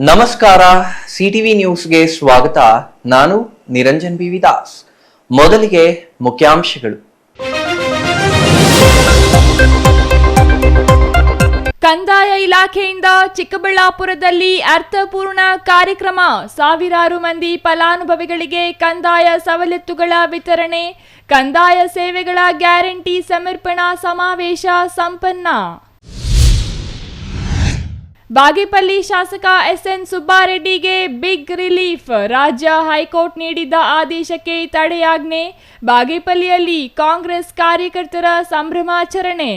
ನಮಸ್ಕಾರ, ಸಿಟಿವಿ ನ್ಯೂಸ್ಗೆ ಸ್ವಾಗತ. ನಾನು ನಿರಂಜನ್ ಬಿ ದಾಸ್. ಮೊದಲಿಗೆ ಮುಖ್ಯಾಂಶಗಳು. ಕಂದಾಯ ಇಲಾಖೆಯಿಂದ ಚಿಕ್ಕಬಳ್ಳಾಪುರದಲ್ಲಿ ಅರ್ಥಪೂರ್ಣ ಕಾರ್ಯಕ್ರಮ. ಸಾವಿರಾರು ಮಂದಿ ಫಲಾನುಭವಿಗಳಿಗೆ ಕಂದಾಯ ಸವಲತ್ತುಗಳ ವಿತರಣೆ. ಕಂದಾಯ ಸೇವೆಗಳ ಗ್ಯಾರಂಟಿ ಸಮರ್ಪಣಾ ಸಮಾವೇಶ ಸಂಪನ್ನ. ಬಾಗೇಪಲ್ಲಿ ಶಾಸಕ ಎಸ್ಎನ್ ಸುಬ್ಬಾರೆಡ್ಡಿಗೆ ಬಿಗ್ ರಿಲೀಫ್. ರಾಜ್ಯ ಹೈಕೋರ್ಟ್ ನೀಡಿದ್ದ ಆದೇಶಕ್ಕೆ ತಡೆಯಾಜ್ಞೆ. ಬಾಗೇಪಲ್ಲಿಯಲ್ಲಿ ಕಾಂಗ್ರೆಸ್ ಕಾರ್ಯಕರ್ತರ ಸಂಭ್ರಮಾಚರಣೆ.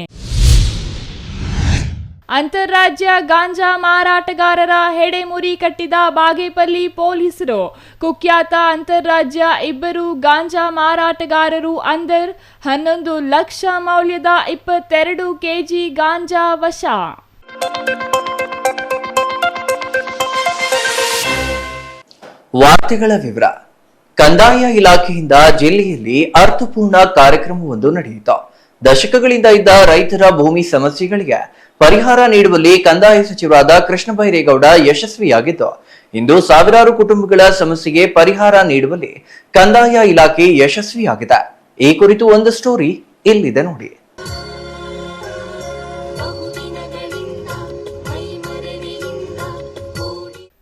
ಅಂತಾರಾಜ್ಯ ಗಾಂಜಾ ಮಾರಾಟಗಾರರ ಹೆಡೆಮುರಿ ಕಟ್ಟಿದ ಬಾಗೇಪಲ್ಲಿ ಪೊಲೀಸರು. ಕುಖ್ಯಾತ ಅಂತಾರಾಜ್ಯ ಇಬ್ಬರು ಗಾಂಜಾ ಮಾರಾಟಗಾರರು ಅಂದರ್. 11 ಲಕ್ಷ ಮೌಲ್ಯದ 22 ಕೆಜಿ ಗಾಂಜಾ ವಶ. ವಾರ್ತೆಗಳ ವಿವರ. ಕಂದಾಯ ಇಲಾಖೆಯಿಂದ ಜಿಲ್ಲೆಯಲ್ಲಿ ಅರ್ಥಪೂರ್ಣ ಕಾರ್ಯಕ್ರಮವೊಂದು ನಡೆಯಿತು. ದಶಕಗಳಿಂದ ಇದ್ದ ರೈತರ ಭೂಮಿ ಸಮಸ್ಯೆಗಳಿಗೆ ಪರಿಹಾರ ನೀಡುವಲ್ಲಿ ಕಂದಾಯ ಸಚಿವರಾದ ಕೃಷ್ಣ ಬೈರೇಗೌಡ ಯಶಸ್ವಿಯಾಗಿದ್ದು, ಇಂದು ಸಾವಿರಾರು ಕುಟುಂಬಗಳ ಸಮಸ್ಯೆಗೆ ಪರಿಹಾರ ನೀಡುವಲ್ಲಿ ಕಂದಾಯ ಇಲಾಖೆ ಯಶಸ್ವಿಯಾಗಿದೆ. ಈ ಕುರಿತು ಒಂದು ಸ್ಟೋರಿ ಇಲ್ಲಿದೆ ನೋಡಿ.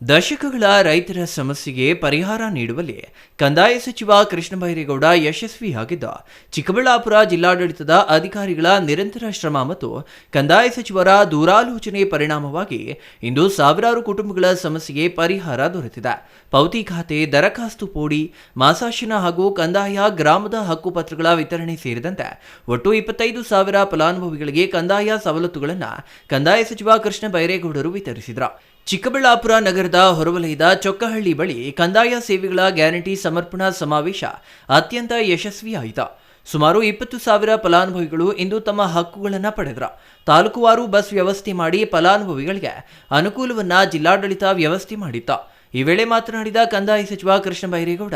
ದಶಕಗಳ ರೈತರ ಸಮಸ್ಯೆಗೆ ಪರಿಹಾರ ನೀಡುವಲ್ಲಿ ಕಂದಾಯ ಸಚಿವ ಕೃಷ್ಣ ಬೈರೇಗೌಡ ಯಶಸ್ವಿಯಾಗಿದ್ದ ಚಿಕ್ಕಬಳ್ಳಾಪುರ ಜಿಲ್ಲಾಡಳಿತದ ಅಧಿಕಾರಿಗಳ ನಿರಂತರ ಶ್ರಮ ಮತ್ತು ಕಂದಾಯ ಸಚಿವರ ದೂರಾಲೋಚನೆ ಪರಿಣಾಮವಾಗಿ ಇಂದು ಸಾವಿರಾರು ಕುಟುಂಬಗಳ ಸಮಸ್ಯೆಗೆ ಪರಿಹಾರ ದೊರೆತಿದೆ. ಪೌತಿ ಖಾತೆ, ದರಖಾಸ್ತು ಪೋಡಿ, ಮಾಸಾಶನ ಹಾಗೂ ಕಂದಾಯ ಗ್ರಾಮದ ಹಕ್ಕುಪತ್ರಗಳ ವಿತರಣೆ ಸೇರಿದಂತೆ ಒಟ್ಟು 25,000 ಫಲಾನುಭವಿಗಳಿಗೆ ಕಂದಾಯ ಸವಲತ್ತುಗಳನ್ನು ಕಂದಾಯ ಸಚಿವ ಕೃಷ್ಣ ಬೈರೇಗೌಡರು ವಿತರಿಸಿದರು. ಚಿಕ್ಕಬಳ್ಳಾಪುರ ನಗರದ ಹೊರವಲಯದ ಚೊಕ್ಕಹಳ್ಳಿ ಬಳಿ ಕಂದಾಯ ಸೇವೆಗಳ ಗ್ಯಾರಂಟಿ ಸಮರ್ಪಣಾ ಸಮಾವೇಶ ಅತ್ಯಂತ ಯಶಸ್ವಿಯಾಯಿತು. ಸುಮಾರು 20,000 ಫಲಾನುಭವಿಗಳು ಇಂದು ತಮ್ಮ ಹಕ್ಕುಗಳನ್ನು ಪಡೆದರು. ತಾಲೂಕುವಾರು ಬಸ್ ವ್ಯವಸ್ಥೆ ಮಾಡಿ ಫಲಾನುಭವಿಗಳಿಗೆ ಅನುಕೂಲವನ್ನ ಜಿಲ್ಲಾಡಳಿತ ವ್ಯವಸ್ಥೆ ಮಾಡಿತ್ತು. ಈ ವೇಳೆ ಮಾತನಾಡಿದ ಕಂದಾಯ ಸಚಿವ ಕೃಷ್ಣ ಬೈರೇಗೌಡ,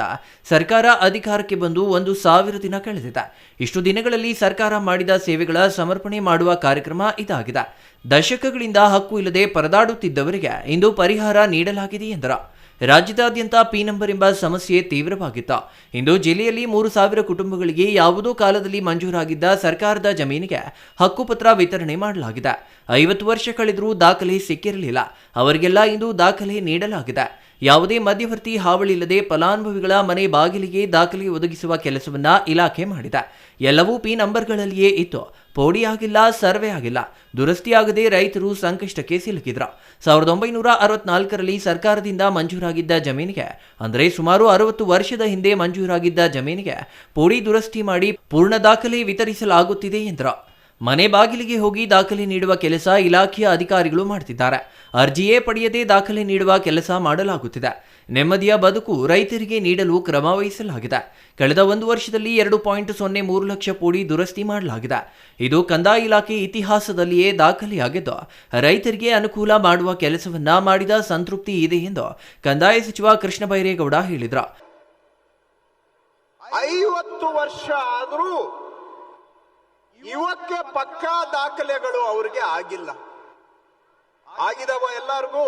ಸರ್ಕಾರ ಅಧಿಕಾರಕ್ಕೆ ಬಂದು 1,000 ದಿನ ಕಳೆದಿದೆ. ಇಷ್ಟು ದಿನಗಳಲ್ಲಿ ಸರ್ಕಾರ ಮಾಡಿದ ಸೇವೆಗಳ ಸಮರ್ಪಣೆ ಮಾಡುವ ಕಾರ್ಯಕ್ರಮ ಇದಾಗಿದೆ. ದಶಕಗಳಿಂದ ಹಕ್ಕು ಇಲ್ಲದೆ ಪರದಾಡುತ್ತಿದ್ದವರಿಗೆ ಇಂದು ಪರಿಹಾರ ನೀಡಲಾಗಿದೆ ಎಂದರು. ರಾಜ್ಯದಾದ್ಯಂತ ಪಿ ನಂಬರ್ ಎಂಬ ಸಮಸ್ಯೆ ತೀವ್ರವಾಗಿತ್ತು. ಇಂದು ಜಿಲ್ಲೆಯಲ್ಲಿ 3,000 ಕುಟುಂಬಗಳಿಗೆ ಯಾವುದೋ ಕಾಲದಲ್ಲಿ ಮಂಜೂರಾಗಿದ್ದ ಸರ್ಕಾರದ ಜಮೀನಿಗೆ ಹಕ್ಕುಪತ್ರ ವಿತರಣೆ ಮಾಡಲಾಗಿದೆ. 50 ವರ್ಷ ಕಳೆದರೂ ದಾಖಲೆ ಸಿಕ್ಕಿರಲಿಲ್ಲ. ಅವರಿಗೆಲ್ಲ ಇಂದು ದಾಖಲೆ ನೀಡಲಾಗಿದೆ. ಯಾವುದೇ ಮಧ್ಯವರ್ತಿ ಹಾವಳಿಲ್ಲದೆ ಫಲಾನುಭವಿಗಳ ಮನೆ ಬಾಗಿಲಿಗೆ ದಾಖಲೆ ಒದಗಿಸುವ ಕೆಲಸವನ್ನ ಇಲಾಖೆ ಮಾಡಿದೆ. ಎಲ್ಲವೂ ಪಿ ನಂಬರ್ಗಳಲ್ಲಿಯೇ ಇತ್ತು. ಪೋಡಿ ಆಗಿಲ್ಲ, ಸರ್ವೆ ಆಗಿಲ್ಲ, ದುರಸ್ತಿಯಾಗದೆ ರೈತರು ಸಂಕಷ್ಟಕ್ಕೆ ಸಿಲುಕಿದ್ರು. 1964ರಲ್ಲಿ ಸರ್ಕಾರದಿಂದ ಮಂಜೂರಾಗಿದ್ದ ಜಮೀನಿಗೆ, ಅಂದರೆ ಸುಮಾರು 60 ವರ್ಷದ ಹಿಂದೆ ಮಂಜೂರಾಗಿದ್ದ ಜಮೀನಿಗೆ ಪೋಡಿ ದುರಸ್ತಿ ಮಾಡಿ ಪೂರ್ಣ ದಾಖಲೆ ವಿತರಿಸಲಾಗುತ್ತಿದೆ ಎಂದರು. ಮನೆ ಬಾಗಿಲಿಗೆ ಹೋಗಿ ದಾಖಲೆ ನೀಡುವ ಕೆಲಸ ಇಲಾಖೆಯ ಅಧಿಕಾರಿಗಳು ಮಾಡುತ್ತಿದ್ದಾರೆ. ಅರ್ಜಿಯೇ ಪಡೆಯದೆ ದಾಖಲೆ ನೀಡುವ ಕೆಲಸ ಮಾಡಲಾಗುತ್ತಿದೆ. ನೆಮ್ಮದಿಯ ಬದುಕು ರೈತರಿಗೆ ನೀಡಲು ಕ್ರಮ ವಹಿಸಲಾಗಿದೆ. ಕಳೆದ 1 ವರ್ಷದಲ್ಲಿ 2.03 ಲಕ್ಷ ಪೋಡಿ ದುರಸ್ತಿ ಮಾಡಲಾಗಿದೆ. ಇದು ಕಂದಾಯ ಇಲಾಖೆ ಇತಿಹಾಸದಲ್ಲಿಯೇ ದಾಖಲೆಯಾಗಿದ್ದು, ರೈತರಿಗೆ ಅನುಕೂಲ ಮಾಡುವ ಕೆಲಸವನ್ನ ಮಾಡಿದ ಸಂತೃಪ್ತಿ ಇದೆ ಎಂದು ಕಂದಾಯ ಸಚಿವ ಕೃಷ್ಣ ಬೈರೇಗೌಡ ಹೇಳಿದರು. 50 ವರ್ಷ ಆದರೂ ಇವಕ್ಕೆ ಪಕ್ಕಾ ದಾಖಲೆಗಳು ಅವ್ರಿಗೆ ಆಗಿಲ್ಲ. ಆಗಿದವ ಎಲ್ಲರಿಗೂ?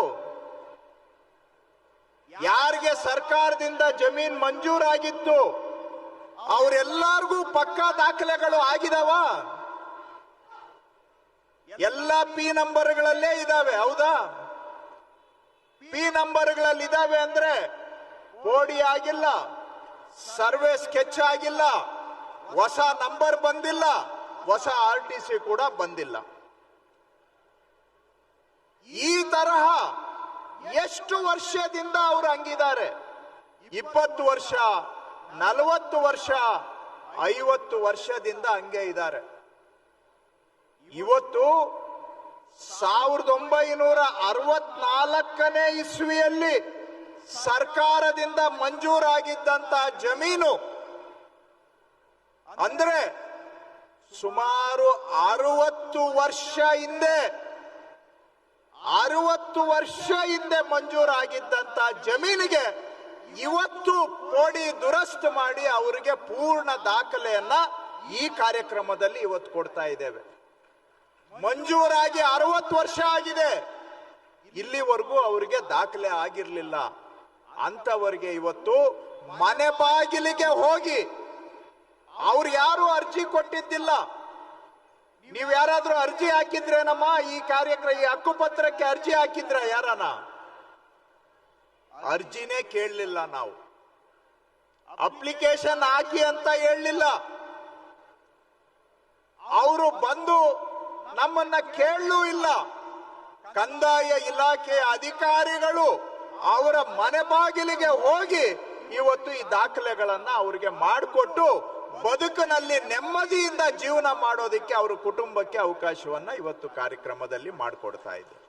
ಯಾರಿಗೆ ಸರ್ಕಾರದಿಂದ ಜಮೀನ್ ಮಂಜೂರಾಗಿತ್ತು ಅವರೆಲ್ಲರಿಗೂ ಪಕ್ಕಾ ದಾಖಲೆಗಳು ಆಗಿದವ? ಎಲ್ಲ ಪಿ ನಂಬರ್ಗಳಲ್ಲೇ ಇದಾವೆ, ಹೌದಾ? ಪಿ ನಂಬರ್ಗಳಲ್ಲಿ ಇದಾವೆ ಅಂದ್ರೆ ಪೋಡಿ ಆಗಿಲ್ಲ, ಸರ್ವೆ ಸ್ಕೆಚ್ ಆಗಿಲ್ಲ, ಹೊಸ ನಂಬರ್ ಬಂದಿಲ್ಲ, ಹೊಸ RTC ಕೂಡ ಬಂದಿಲ್ಲ. ಈ ತರಹ ಎಷ್ಟು ವರ್ಷದಿಂದ ಅವರು ಹಂಗಿದ್ದಾರೆ? 20 ವರ್ಷ, 40 ವರ್ಷ, 50 ವರ್ಷದಿಂದ ಹಂಗೆ ಇದ್ದಾರೆ. ಇವತ್ತು 1964ನೇ ಇಸ್ವಿಯಲ್ಲಿ ಸರ್ಕಾರದಿಂದ ಮಂಜೂರಾಗಿದ್ದಂತ ಜಮೀನು ಅಂದ್ರೆ ಸುಮಾರು 60 ವರ್ಷ ಹಿಂದೆ ಮಂಜೂರಾಗಿದ್ದಂತ ಜಮೀನಿಗೆ ಇವತ್ತು ಪೋಡಿ ದುರಸ್ತು ಮಾಡಿ ಅವರಿಗೆ ಪೂರ್ಣ ದಾಖಲೆಯನ್ನ ಈ ಕಾರ್ಯಕ್ರಮದಲ್ಲಿ ಇವತ್ತು ಕೊಡ್ತಾ ಇದ್ದೇವೆ. ಮಂಜೂರಾಗಿ 60 ವರ್ಷ ಆಗಿದೆ. ಇಲ್ಲಿವರೆಗೂ ಅವರಿಗೆ ದಾಖಲೆ ಆಗಿರ್ಲಿಲ್ಲ. ಅಂತವರಿಗೆ ಇವತ್ತು ಮನೆ ಬಾಗಿಲಿಗೆ ಹೋಗಿ, ಅವ್ರು ಯಾರು ಅರ್ಜಿ ಕೊಟ್ಟಿದ್ದಿಲ್ಲ. ನೀವು ಯಾರಾದ್ರೂ ಅರ್ಜಿ ಹಾಕಿದ್ರೇನಮ್ಮ ಈ ಈ ಹಕ್ಕುಪತ್ರಕ್ಕೆ ಅರ್ಜಿ ಹಾಕಿದ್ರ? ಯಾರನ ಅರ್ಜಿನೇ ಕೇಳಲಿಲ್ಲ. ನಾವು ಅಪ್ಲಿಕೇಶನ್ ಹಾಕಿ ಅಂತ ಹೇಳಲಿಲ್ಲ. ಅವರು ಬಂದು ನಮ್ಮನ್ನ ಕೇಳಲೂ ಇಲ್ಲ. ಕಂದಾಯ ಇಲಾಖೆಯ ಅಧಿಕಾರಿಗಳು ಅವರ ಮನೆ ಬಾಗಿಲಿಗೆ ಹೋಗಿ ಇವತ್ತು ಈ ದಾಖಲೆಗಳನ್ನ ಅವರಿಗೆ ಮಾಡಿಕೊಟ್ಟು ಬದುಕಿನಲ್ಲಿ ನೆಮ್ಮದಿಯಿಂದ ಜೀವನ ಮಾಡೋದಕ್ಕೆ ಅವರ ಕುಟುಂಬಕ್ಕೆ ಅವಕಾಶವನ್ನ ಇವತ್ತು ಕಾರ್ಯಕ್ರಮದಲ್ಲಿ ಮಾಡಿಕೊಡ್ತಾ ಇದ್ದಾರೆ.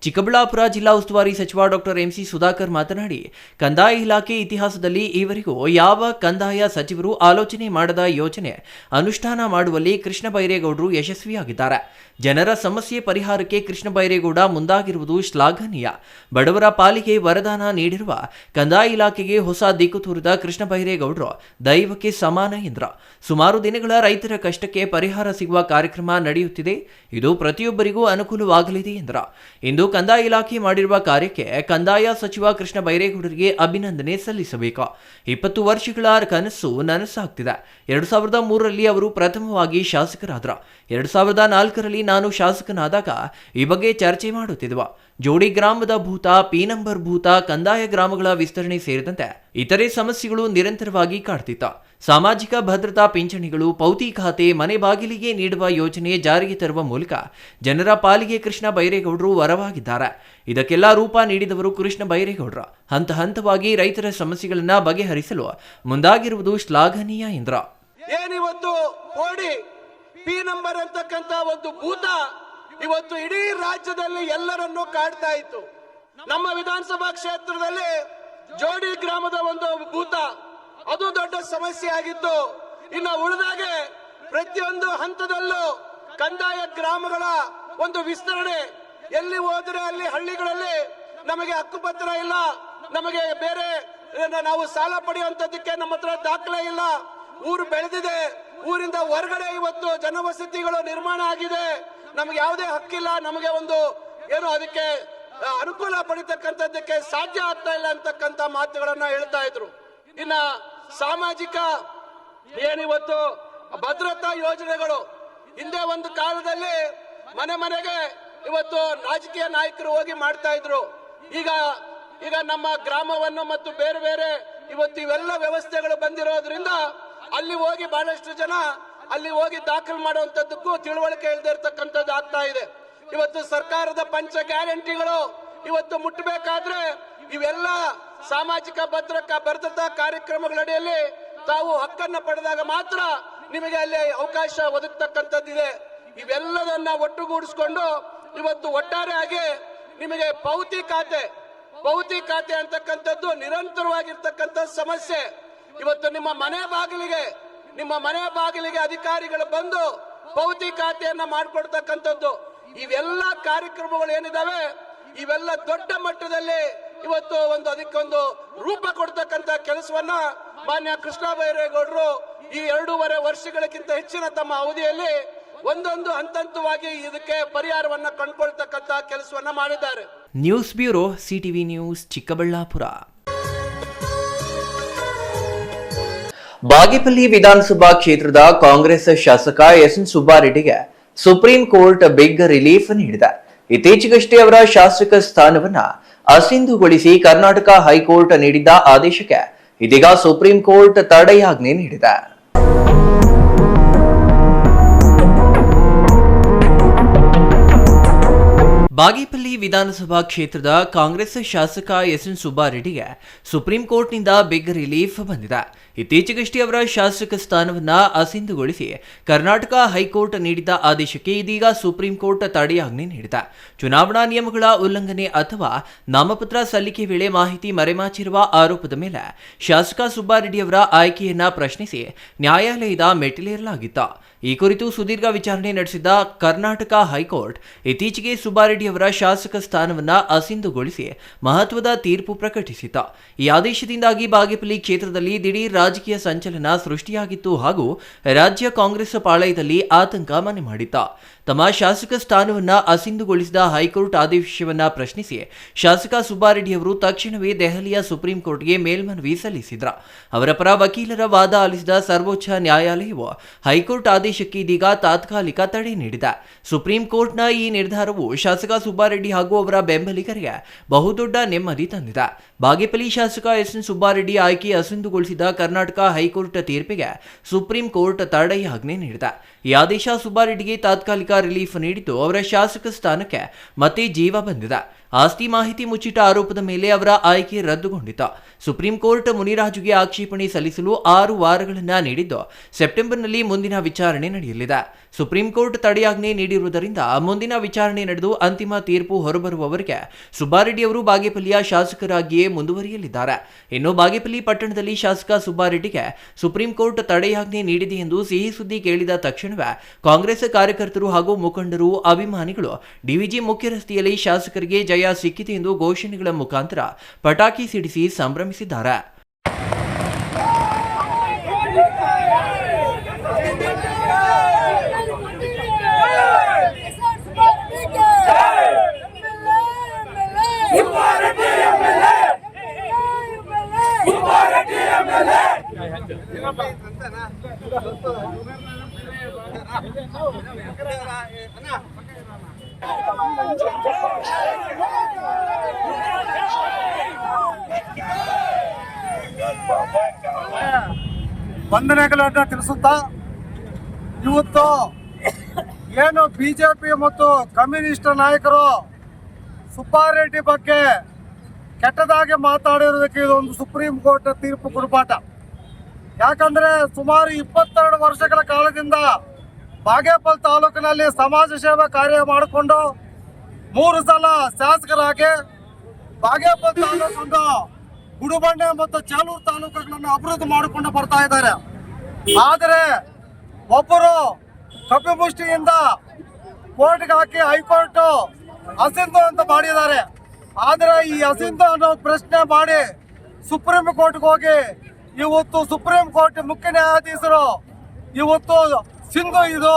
ಚಿಕ್ಕಬಳ್ಳಾಪುರ ಜಿಲ್ಲಾ ಉಸ್ತುವಾರಿ ಸಚಿವ ಡಾಕ್ಟರ್ ಎಂಸಿ ಸುಧಾಕರ್ ಮಾತನಾಡಿ, ಕಂದಾಯ ಇಲಾಖೆ ಇತಿಹಾಸದಲ್ಲಿ ಈವರೆಗೂ ಯಾವ ಕಂದಾಯ ಸಚಿವರು ಆಲೋಚನೆ ಮಾಡದ ಯೋಜನೆ ಅನುಷ್ಠಾನ ಮಾಡುವಲ್ಲಿ ಕೃಷ್ಣ ಬೈರೇಗೌಡರು ಯಶಸ್ವಿಯಾಗಿದ್ದಾರೆ. ಜನರ ಸಮಸ್ಯೆ ಪರಿಹಾರಕ್ಕೆ ಕೃಷ್ಣ ಬೈರೇಗೌಡ ಮುಂದಾಗಿರುವುದು ಶ್ಲಾಘನೀಯ. ಬಡವರ ಪಾಲಿಗೆ ವರದಾನ ನೀಡಿರುವ ಕಂದಾಯ ಇಲಾಖೆಗೆ ಹೊಸ ದಿಕ್ಕು ತೋರಿದ ಕೃಷ್ಣ ಬೈರೇಗೌಡರು ದೈವಕ್ಕೆ ಸಮಾನ ಎಂದರು. ಸುಮಾರು ದಿನಗಳ ರೈತರ ಕಷ್ಟಕ್ಕೆ ಪರಿಹಾರ ಸಿಗುವ ಕಾರ್ಯಕ್ರಮ ನಡೆಯುತ್ತಿದೆ. ಇದು ಪ್ರತಿಯೊಬ್ಬರಿಗೂ ಅನುಕೂಲವಾಗಲಿದೆ ಎಂದರು. ಇಂದು ಕಂದಾಯ ಇಲಾಖೆ ಮಾಡಿರುವ ಕಾರ್ಯಕ್ಕೆ ಕಂದಾಯ ಸಚಿವ ಕೃಷ್ಣ ಬೈರೇಗೌಡರಿಗೆ ಅಭಿನಂದನೆ ಸಲ್ಲಿಸಬೇಕು. 20 ವರ್ಷಗಳ ಕನಸು ನನಸಾಗ್ತಿದೆ. 2003ರಲ್ಲಿ ಅವರು ಪ್ರಥಮವಾಗಿ ಶಾಸಕರಾದರು. 2004ರಲ್ಲಿ ನಾನು ಶಾಸಕನಾದಾಗ ಈ ಬಗ್ಗೆ ಚರ್ಚೆ ಮಾಡುತ್ತಿದ್ದೆವು. ಜೋಡಿ ಗ್ರಾಮದ ಭೂತ, ಪಿ ನಂಬರ್ ಭೂತ, ಕಂದಾಯ ಗ್ರಾಮಗಳ ವಿಸ್ತರಣೆ ಸೇರಿದಂತೆ ಇತರೆ ಸಮಸ್ಯೆಗಳು ನಿರಂತರವಾಗಿ ಕಾಡ್ತಿತ್ತು. ಸಾಮಾಜಿಕ ಭದ್ರತಾ ಪಿಂಚಣಿಗಳು, ಪೌತಿ ಖಾತೆ, ಮನೆ ಬಾಗಿಲಿಗೆ ನೀಡುವ ಯೋಜನೆ ಜಾರಿಗೆ ತರುವ ಮೂಲಕ ಜನರ ಪಾಲಿಗೆ ಕೃಷ್ಣ ಬೈರೇಗೌಡರು ವರವಾಗಿದ್ದಾರೆ. ಇದಕ್ಕೆಲ್ಲ ರೂಪ ನೀಡಿದವರು ಕೃಷ್ಣ ಬೈರೇಗೌಡರು. ಹಂತ ಹಂತವಾಗಿ ರೈತರ ಸಮಸ್ಯೆಗಳನ್ನ ಬಗೆಹರಿಸಲು ಮುಂದಾಗಿರುವುದು ಶ್ಲಾಘನೀಯ ಎಂದರು. ಏನಿವತ್ತು ಕೋಡಿ ಪಿ ನಂಬರ್ ಅಂತಕ್ಕಂತ ಒಂದು ಭೂತ ಇವತ್ತು ಇಡೀ ರಾಜ್ಯದಲ್ಲಿ ಎಲ್ಲರನ್ನೂ ಕಾಡ್ತಾ ಇತ್ತು. ನಮ್ಮ ವಿಧಾನಸಭಾ ಕ್ಷೇತ್ರದಲ್ಲಿ ಜೋಡಿ ಗ್ರಾಮದ ಒಂದು ಭೂತ, ಅದು ದೊಡ್ಡ ಸಮಸ್ಯೆ ಆಗಿತ್ತು. ಇನ್ನು ಉಳಿದಾಗೆ ಪ್ರತಿಯೊಂದು ಹಂತದಲ್ಲೂ ಕಂದಾಯ ಗ್ರಾಮಗಳ ಒಂದು ವಿಸ್ತರಣೆ. ಎಲ್ಲಿ ಹೋದ್ರೆ ಅಲ್ಲಿ ಹಳ್ಳಿಗಳಲ್ಲಿ ನಮಗೆ ಹಕ್ಕುಪತ್ರ ಇಲ್ಲ, ನಮಗೆ ಬೇರೆ ನಾವು ಸಾಲ ಪಡೆಯುವಂತದಕ್ಕೆ ನಮ್ಮ ಹತ್ರ ದಾಖಲೆ ಇಲ್ಲ, ಊರು ಬೆಳೆದಿದೆ, ಊರಿಂದ ಹೊರಗಡೆ ಇವತ್ತು ಜನವಸತಿಗಳು ನಿರ್ಮಾಣ ಆಗಿದೆ, ನಮ್ಗೆ ಯಾವುದೇ ಹಕ್ಕಿಲ್ಲ, ನಮಗೆ ಒಂದು ಏನು ಅದಕ್ಕೆ ಅನುಕೂಲ ಪಡಿತಕ್ಕಂಥದ್ದಕ್ಕೆ ಸಾಧ್ಯ ಆಗ್ತಾ ಇಲ್ಲ ಅಂತಕ್ಕಂಥ ಮಾತುಗಳನ್ನ ಹೇಳ್ತಾ ಇದ್ರು. ಇನ್ನ ಸಾಮಾಜಿಕ ಏನಿವತ್ತು ಭದ್ರತಾ ಯೋಜನೆಗಳು, ಹಿಂದೆ ಒಂದು ಕಾಲದಲ್ಲಿ ಮನೆ ಮನೆಗೆ ಇವತ್ತು ರಾಜಕೀಯ ನಾಯಕರು ಹೋಗಿ ಮಾಡ್ತಾ ಇದ್ರು. ಈಗ ನಮ್ಮ ಗ್ರಾಮವನ್ನು ಮತ್ತು ಬೇರೆ ಬೇರೆ ಇವತ್ತು ಇವೆಲ್ಲ ವ್ಯವಸ್ಥೆಗಳು ಬಂದಿರೋದ್ರಿಂದ ಅಲ್ಲಿ ಹೋಗಿ ಬಹಳಷ್ಟು ಜನ ಅಲ್ಲಿ ಹೋಗಿ ದಾಖಲು ಮಾಡುವಂತದ್ದಕ್ಕೂ ತಿಳುವಳಿಕೆ ಇಲ್ಲದೆ ಇರತಕ್ಕಂಥದ್ದು ಆಗ್ತಾ ಇದೆ. ಇವತ್ತು ಸರ್ಕಾರದ ಪಂಚ ಗ್ಯಾರಂಟಿಗಳು ಇವತ್ತು ಮುಟ್ಟಬೇಕಾದ್ರೆ ಇವೆಲ್ಲ ಸಾಮಾಜಿಕ ಭದ್ರತಾ ಕಾರ್ಯಕ್ರಮಗಳಡಿಯಲ್ಲಿ ತಾವು ಹಕ್ಕನ್ನು ಪಡೆದಾಗ ಮಾತ್ರ ನಿಮಗೆ ಅಲ್ಲಿ ಅವಕಾಶ ಒದಗತಕ್ಕಂಥದ್ದಿದೆ. ಇವೆಲ್ಲದನ್ನ ಒಟ್ಟುಗೂಡಿಸಿಕೊಂಡು ಇವತ್ತು ಒಟ್ಟಾರೆಯಾಗಿ ನಿಮಗೆ ಪೌತಿ ಖಾತೆ ಅಂತಕ್ಕಂಥದ್ದು ನಿರಂತರವಾಗಿರ್ತಕ್ಕಂಥ ಸಮಸ್ಯೆ. ಇವತ್ತು ನಿಮ್ಮ ಮನೆ ಬಾಗಿಲಿಗೆ ಅಧಿಕಾರಿಗಳು ಬಂದು ಪೌತಿ ಖಾತೆಯನ್ನ ಮಾಡಿಕೊಡ್ತಕ್ಕಂಥದ್ದು, ಇವೆಲ್ಲ ಕಾರ್ಯಕ್ರಮಗಳು ಏನಿದಾವೆ ಇವೆಲ್ಲ ದೊಡ್ಡ ಮಟ್ಟದಲ್ಲಿ ಇವತ್ತು ಅದಕ್ಕೊಂದು ರೂಪ ಕೊಡ್ತಕ್ಕಂಥ ಕೆಲಸವನ್ನ ಮಾನ್ಯ ಕೃಷ್ಣ ಬೈರೇಗೌಡರು ಈ 2.5 ವರ್ಷಗಳಕ್ಕಿಂತ ಹೆಚ್ಚಿನ ತಮ್ಮ ಅವಧಿಯಲ್ಲಿ ಒಂದೊಂದು ಹಂತವಾಗಿ ಇದಕ್ಕೆ ಪರಿಹಾರವನ್ನ ಕಂಡುಕೊಳ್ತಕ್ಕಂಥ ಕೆಲಸವನ್ನ ಮಾಡಿದ್ದಾರೆ. News bureau, CTV news, Chikkaballapur. Bagepalli ವಿಧಾನಸಭಾ ಕ್ಷೇತ್ರದ ಕಾಂಗ್ರೆಸ್ ಶಾಸಕ ಎಸ್ಎನ್ ಸುಬ್ಬಾರೆಡ್ಡಿಗೆ ಸುಪ್ರೀಂ ಕೋರ್ಟ್ ಬಿಗ್ ರಿಲೀಫ್ ನೀಡಿದೆ. ಇತ್ತೀಚೆಗಷ್ಟೇ ಅವರ ಶಾಸಕ ಸ್ಥಾನವನ್ನ ಅಸಿಂಧುಗೊಳಿಸಿ ಕರ್ನಾಟಕ ಹೈಕೋರ್ಟ್ ನೀಡಿದ್ದ ಆದೇಶಕ್ಕೆ ಇದೀಗ ಸುಪ್ರೀಂ ಕೋರ್ಟ್ ತಡೆಯಾಜ್ಞೆ ನೀಡಿದೆ. ಬಾಗೇಪಲ್ಲಿ ವಿಧಾನಸಭಾ ಕ್ಷೇತ್ರದ ಕಾಂಗ್ರೆಸ್ ಶಾಸಕ ಎಸ್ಎನ್ ಸುಬ್ಬಾರೆಡ್ಡಿಗೆ ಸುಪ್ರೀಂ ಕೋರ್ಟ್ನಿಂದ ಬಿಗ್ ರಿಲೀಫ್ ಬಂದಿದೆ. ಇತ್ತೀಚೆಗಷ್ಟೇ ಅವರ ಶಾಸಕ ಸ್ಥಾನವನ್ನ ಅಸಿಂಧುಗೊಳಿಸಿ ಕರ್ನಾಟಕ ಹೈಕೋರ್ಟ್ ನೀಡಿದ್ದ ಆದೇಶಕ್ಕೆ ಇದೀಗ ಸುಪ್ರೀಂ ಕೋರ್ಟ್ ತಡೆಯಾಜ್ಞೆ ನೀಡಿದೆ. ಚುನಾವಣಾ ನಿಯಮಗಳ ಉಲ್ಲಂಘನೆ ಅಥವಾ ನಾಮಪತ್ರ ಸಲ್ಲಿಕೆ ವೇಳೆ ಮಾಹಿತಿ ಮರೆಮಾಚಿರುವ ಆರೋಪದ ಮೇಲೆ ಶಾಸಕ ಸುಬ್ಬಾರೆಡ್ಡಿ ಅವರ ಆಯ್ಕೆಯನ್ನ ಪ್ರಶ್ನಿಸಿ ನ್ಯಾಯಾಲಯದ ಮೆಟ್ಟಿಲೇರಲಾಗಿತ್ತು. ಈ ಕುರಿತು ಸುದೀರ್ಘ ವಿಚಾರಣೆ ನಡೆಸಿದ್ದ ಕರ್ನಾಟಕ ಹೈಕೋರ್ಟ್ ಇತ್ತೀಚೆಗೆ ಸುಬ್ಬಾರೆಡ್ಡಿ ಅವರ ಶಾಸಕ ಸ್ಥಾನವನ್ನ ಅಸಿಂಧುಗೊಳಿಸಿ ಮಹತ್ವದ ತೀರ್ಪು ಪ್ರಕಟಿಸಿತ್ತು. ಈ ಆದೇಶದಿಂದಾಗಿ ಬಾಗೇಪಲ್ಲಿ ಕ್ಷೇತ್ರದಲ್ಲಿ ದಿಢೀರ್ ರಾಜಕೀಯ ಸಂಚಲನ ಸೃಷ್ಟಿಯಾಗಿತ್ತು ಹಾಗೂ ರಾಜ್ಯ ಕಾಂಗ್ರೆಸ್ ಪಾಳಯದಲ್ಲಿ ಆತಂಕ ಮನೆ ಮಾಡಿತ್ತು. ತಮ್ಮ ಶಾಸಕ ಸ್ಥಾನವನ್ನ ಅಸಿಂಧುಗೊಳಿಸಿದ ಹೈಕೋರ್ಟ್ ಆದೇಶವನ್ನ ಪ್ರಶ್ನಿಸಿ ಶಾಸಕ ಸುಬ್ಬಾರೆಡ್ಡಿ ಅವರು ತಕ್ಷಣವೇ ದೆಹಲಿಯ ಸುಪ್ರೀಂ ಕೋರ್ಟ್ಗೆ ಮೇಲ್ಮನವಿ ಸಲ್ಲಿಸಿದ್ರು. ಅವರ ಪರ ವಕೀಲರ ವಾದ ಆಲಿಸಿದ ಸರ್ವೋಚ್ಚ ನ್ಯಾಯಾಲಯವು ಹೈಕೋರ್ಟ್ ಆದೇಶಕ್ಕೆ ಇದೀಗ ತಾತ್ಕಾಲಿಕ ತಡೆ ನೀಡಿದೆ. ಸುಪ್ರೀಂ ಕೋರ್ಟ್ನ ಈ ನಿರ್ಧಾರವು ಶಾಸಕ ಸುಬ್ಬಾರೆಡ್ಡಿ ಹಾಗೂ ಅವರ ಬೆಂಬಲಿಗರಿಗೆ ಬಹುದೊಡ್ಡ ನೆಮ್ಮದಿ ತಂದಿದೆ. ಬಾಗೇಪಲ್ಲಿ ಶಾಸಕ ಎಸ್.ಎನ್. ಸುಬ್ಬಾರೆಡ್ಡಿ ಆಯ್ಕೆ ಅಸಿಂಧುಗೊಳಿಸಿದ ಕರ್ನಾಟಕ ಹೈಕೋರ್ಟ್ ತೀರ್ಪಿಗೆ ಸುಪ್ರೀಂ ಕೋರ್ಟ್ ತಡೆಯಾಜ್ಞೆ ನೀಡಿದೆ. ಈ ಆದೇಶ ಸುಬ್ಬಾರೆಡ್ಡಿಗೆ ತಾತ್ಕಾಲಿಕ ರಿಲೀಫ್ ನೀಡಿದ್ದು ಅವರ ಶಾಸಕ ಸ್ಥಾನಕ್ಕೆ ಮತ್ತೆ ಜೀವ ಬಂದಿದೆ. ಆಸ್ತಿ ಮಾಹಿತಿ ಮುಚ್ಚಿಟ ಆರೋಪದ ಮೇಲೆ ಅವರ ಆಯ್ಕೆ ರದ್ದುಗೊಂಡಿತು. ಸುಪ್ರೀಂ ಕೋರ್ಟ್ ಮುನಿರಾಜುಗೆ ಆಕ್ಷೇಪಣೆ ಸಲ್ಲಿಸಲು 6 ವಾರಗಳನ್ನ ನೀಡಿದ್ದು ಸೆಪ್ಟೆಂಬರ್ನಲ್ಲಿ ಮುಂದಿನ ವಿಚಾರಣೆ ನಡೆಯಲಿದೆ. ಸುಪ್ರೀಂ ಕೋರ್ಟ್ ತಡೆಯಾಜ್ಞೆ ನೀಡಿರುವುದರಿಂದ ಮುಂದಿನ ವಿಚಾರಣೆ ನಡೆದು ಅಂತಿಮ ತೀರ್ಪು ಹೊರಬರುವವರೆಗೆ ಸುಬ್ಬಾರೆಡ್ಡಿ ಅವರು ಬಾಗೇಪಲ್ಲಿಯ ಶಾಸಕರಾಗಿಯೇ ಮುಂದುವರಿಯಲಿದ್ದಾರೆ. ಇನ್ನು ಬಾಗೇಪಲ್ಲಿ ಪಟ್ಟಣದಲ್ಲಿ ಶಾಸಕ ಸುಬ್ಬಾರೆಡ್ಡಿಗೆ ಸುಪ್ರೀಂ ಕೋರ್ಟ್ ತಡೆಯಾಜ್ಞೆ ನೀಡಿದೆ ಎಂದು ಸಿಹಿ ಸುದ್ದಿ ಕೇಳಿದ ತಕ್ಷಣವೇ ಕಾಂಗ್ರೆಸ್ ಕಾರ್ಯಕರ್ತರು ಹಾಗೂ ಮುಖಂಡರು, ಅಭಿಮಾನಿಗಳು ಡಿವಿಜಿ ಮುಖ್ಯ ರಸ್ತೆಯಲ್ಲಿ ಶಾಸಕರಿಗೆ ಜಯ ಸಿಕ್ಕಿದೆ ಎಂದು ಘೋಷಣೆಗಳ ಮುಖಾಂತರ ಪಟಾಕಿ ಸಿಡಿಸಿ ಸಂಭ್ರಮಿಸಿದ್ದಾರೆ. ವಂದನೆಗಳನ್ನು ತಿಳಿಸುತ್ತಾ ಇವತ್ತು ಏನು ಬಿಜೆಪಿ ಮತ್ತು ಕಮ್ಯುನಿಸ್ಟ್ ನಾಯಕರು ಸುಬ್ಬಾರೆಡ್ಡಿ ಬಗ್ಗೆ ಕೆಟ್ಟದಾಗಿ ಮಾತಾಡಿರೋದಕ್ಕೆ ಇದೊಂದು ಸುಪ್ರೀಂ ಕೋರ್ಟ್ ತೀರ್ಪು ಗುಣಪಾಠ. ಯಾಕಂದ್ರೆ ಸುಮಾರು 22 ವರ್ಷಗಳ ಕಾಲದಿಂದ ಬಾಗೇಪಲ್ಲಿ ತಾಲೂಕಿನಲ್ಲಿ ಸಮಾಜ ಸೇವಾ ಕಾರ್ಯ ಮಾಡಿಕೊಂಡು 3 ಸಲ ಶಾಸಕರಾಗಿ ಬಾಗೇಪಲ್ಲಿ ತಾಲೂಕನ್ನು ಗುಡುಬಂಡೆ ಮತ್ತು ಚೇಲೂರು ತಾಲೂಕುಗಳನ್ನು ಅಭಿವೃದ್ಧಿ ಮಾಡಿಕೊಂಡು ಬರ್ತಾ ಇದ್ದಾರೆ. ಆದರೆ ಒಬ್ಬರು ಕಪಿಮುಷ್ಟಿಯಿಂದ ಕೋರ್ಟ್ಗೆ ಹಾಕಿ ಹೈಕೋರ್ಟ್ ಅಸಿಂಧು ಅಂತ ಮಾಡಿದ್ದಾರೆ. ಆದರೆ ಈ ಅಸಿಂಧು ಅನ್ನೋ ಪ್ರಶ್ನೆ ಮಾಡಿ ಸುಪ್ರೀಂ ಕೋರ್ಟ್ಗೆ ಹೋಗಿ ಇವತ್ತು ಸುಪ್ರೀಂ ಕೋರ್ಟ್ ಮುಖ್ಯ ನ್ಯಾಯಾಧೀಶರು ಇವತ್ತು ಸಿಂಧು ಇದು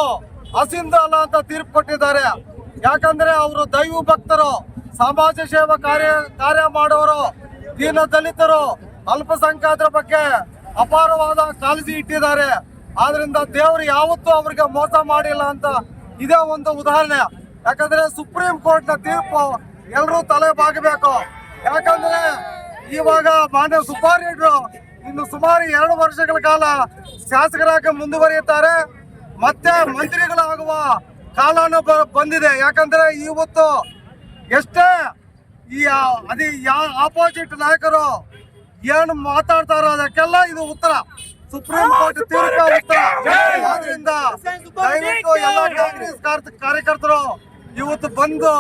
ಅಸಿಂಧು ಅಲ್ಲ ಅಂತ ತೀರ್ಪು ಕೊಟ್ಟಿದ್ದಾರೆ. ಯಾಕಂದ್ರೆ ಅವರು ದೈವ ಭಕ್ತರು, ಸಮಾಜ ಸೇವಾ ಕಾರ್ಯ ಮಾಡೋರು, ದೀನ ದಲಿತರು, ಅಲ್ಪಸಂಖ್ಯಾತರ ಬಗ್ಗೆ ಅಪಾರವಾದ ಕಾಳಜಿ ಇಟ್ಟಿದ್ದಾರೆ. ಆದ್ರಿಂದ ದೇವರು ಯಾವತ್ತೂ ಅವ್ರಿಗೆ ಮೋಸ ಮಾಡಿಲ್ಲ ಅಂತ ಇದೇ ಒಂದು ಉದಾಹರಣೆ. ಯಾಕಂದ್ರೆ ಸುಪ್ರೀಂ ಕೋರ್ಟ್ ನ ತೀರ್ಪು ಎಲ್ಲರೂ ತಲೆ ಬಾಗಬೇಕು. ಯಾಕಂದ್ರೆ ಇವಾಗ ಮಾನ್ಯ ಸುಬ್ಬಾರೆಡ್ಡಿ ಇನ್ನು ಸುಮಾರು 2 ವರ್ಷಗಳ ಕಾಲ ಶಾಸಕರಾಗಿ ಮುಂದುವರಿಯುತ್ತಾರೆ. ಮತ್ತೆ ಮಂತ್ರಿಗಳಾಗುವ ಕಾಲನೂ ಬಂದಿದೆ. ಯಾಕಂದ್ರೆ ಇವತ್ತು ಎಷ್ಟೇ ಈ ಆಪೋಸಿಟ್ ನಾಯಕರು ಏನು ಮಾತಾಡ್ತಾರೋ ಅದಕ್ಕೆಲ್ಲ ಇದು ಉತ್ತರ, ಸುಪ್ರೀಂ ಕೋರ್ಟ್ ತೀರ್ಪು ಉತ್ತರ. ಆದ್ರಿಂದ ದಯವಿಟ್ಟು ಎಲ್ಲ ಕಾಂಗ್ರೆಸ್ ಕಾರ್ಯಕರ್ತರು ಇವತ್ತು ಬಂದು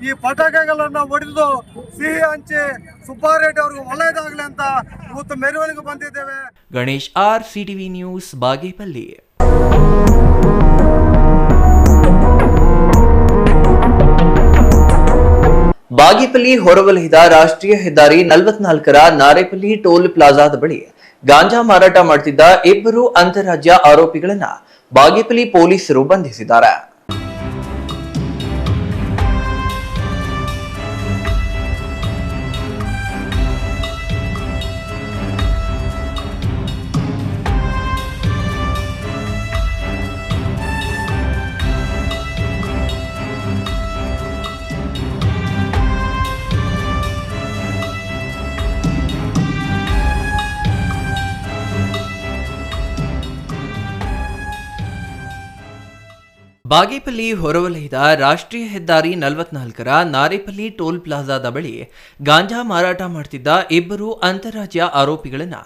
ಈ ಪಟಾಕಿಗಳನ್ನ ಹೊಡೆದು ಸಿಹಿ ಹಂಚಿ ಸುಬ್ಬಾರೆಡ್ಡಿ ಅವ್ರಿಗೆ ಒಳ್ಳೆಯದಾಗಲಿ ಅಂತ ಇವತ್ತು ಮೆರವಣಿಗೆ ಬಂದಿದ್ದೇವೆ. Ganesh R, CTV news, Bagepalli. Bagepalli ಹೊರವಲಯದ ರಾಷ್ಟ್ರೀಯ ಹೆದ್ದಾರಿ 44ರ ನಾರೇಪಲ್ಲಿ ಟೋಲ್ ಪ್ಲಾಜಾದ ಬಳಿ ಗಾಂಜಾ ಮಾರಾಟ ಮಾಡುತ್ತಿದ್ದ 2 ಅಂತಾರಾಜ್ಯ ಆರೋಪಿಗಳನ್ನ ಬಾಗೇಪಲ್ಲಿ ಪೊಲೀಸರು ಬಂಧಿಸಿದ್ದಾರೆ. ಬಾಗೇಪಲ್ಲಿ ಹೊರವಲಯದ ರಾಷ್ಟ್ರೀಯ ಹೆದ್ದಾರಿ 44ರ ನಾರೇಪಲ್ಲಿ ಟೋಲ್ ಪ್ಲಾಜಾದ ಬಳಿ ಗಾಂಜಾ ಮಾರಾಟ ಮಾಡುತ್ತಿದ್ದ 2 ಅಂತಾರಾಜ್ಯ ಆರೋಪಿಗಳನ್ನು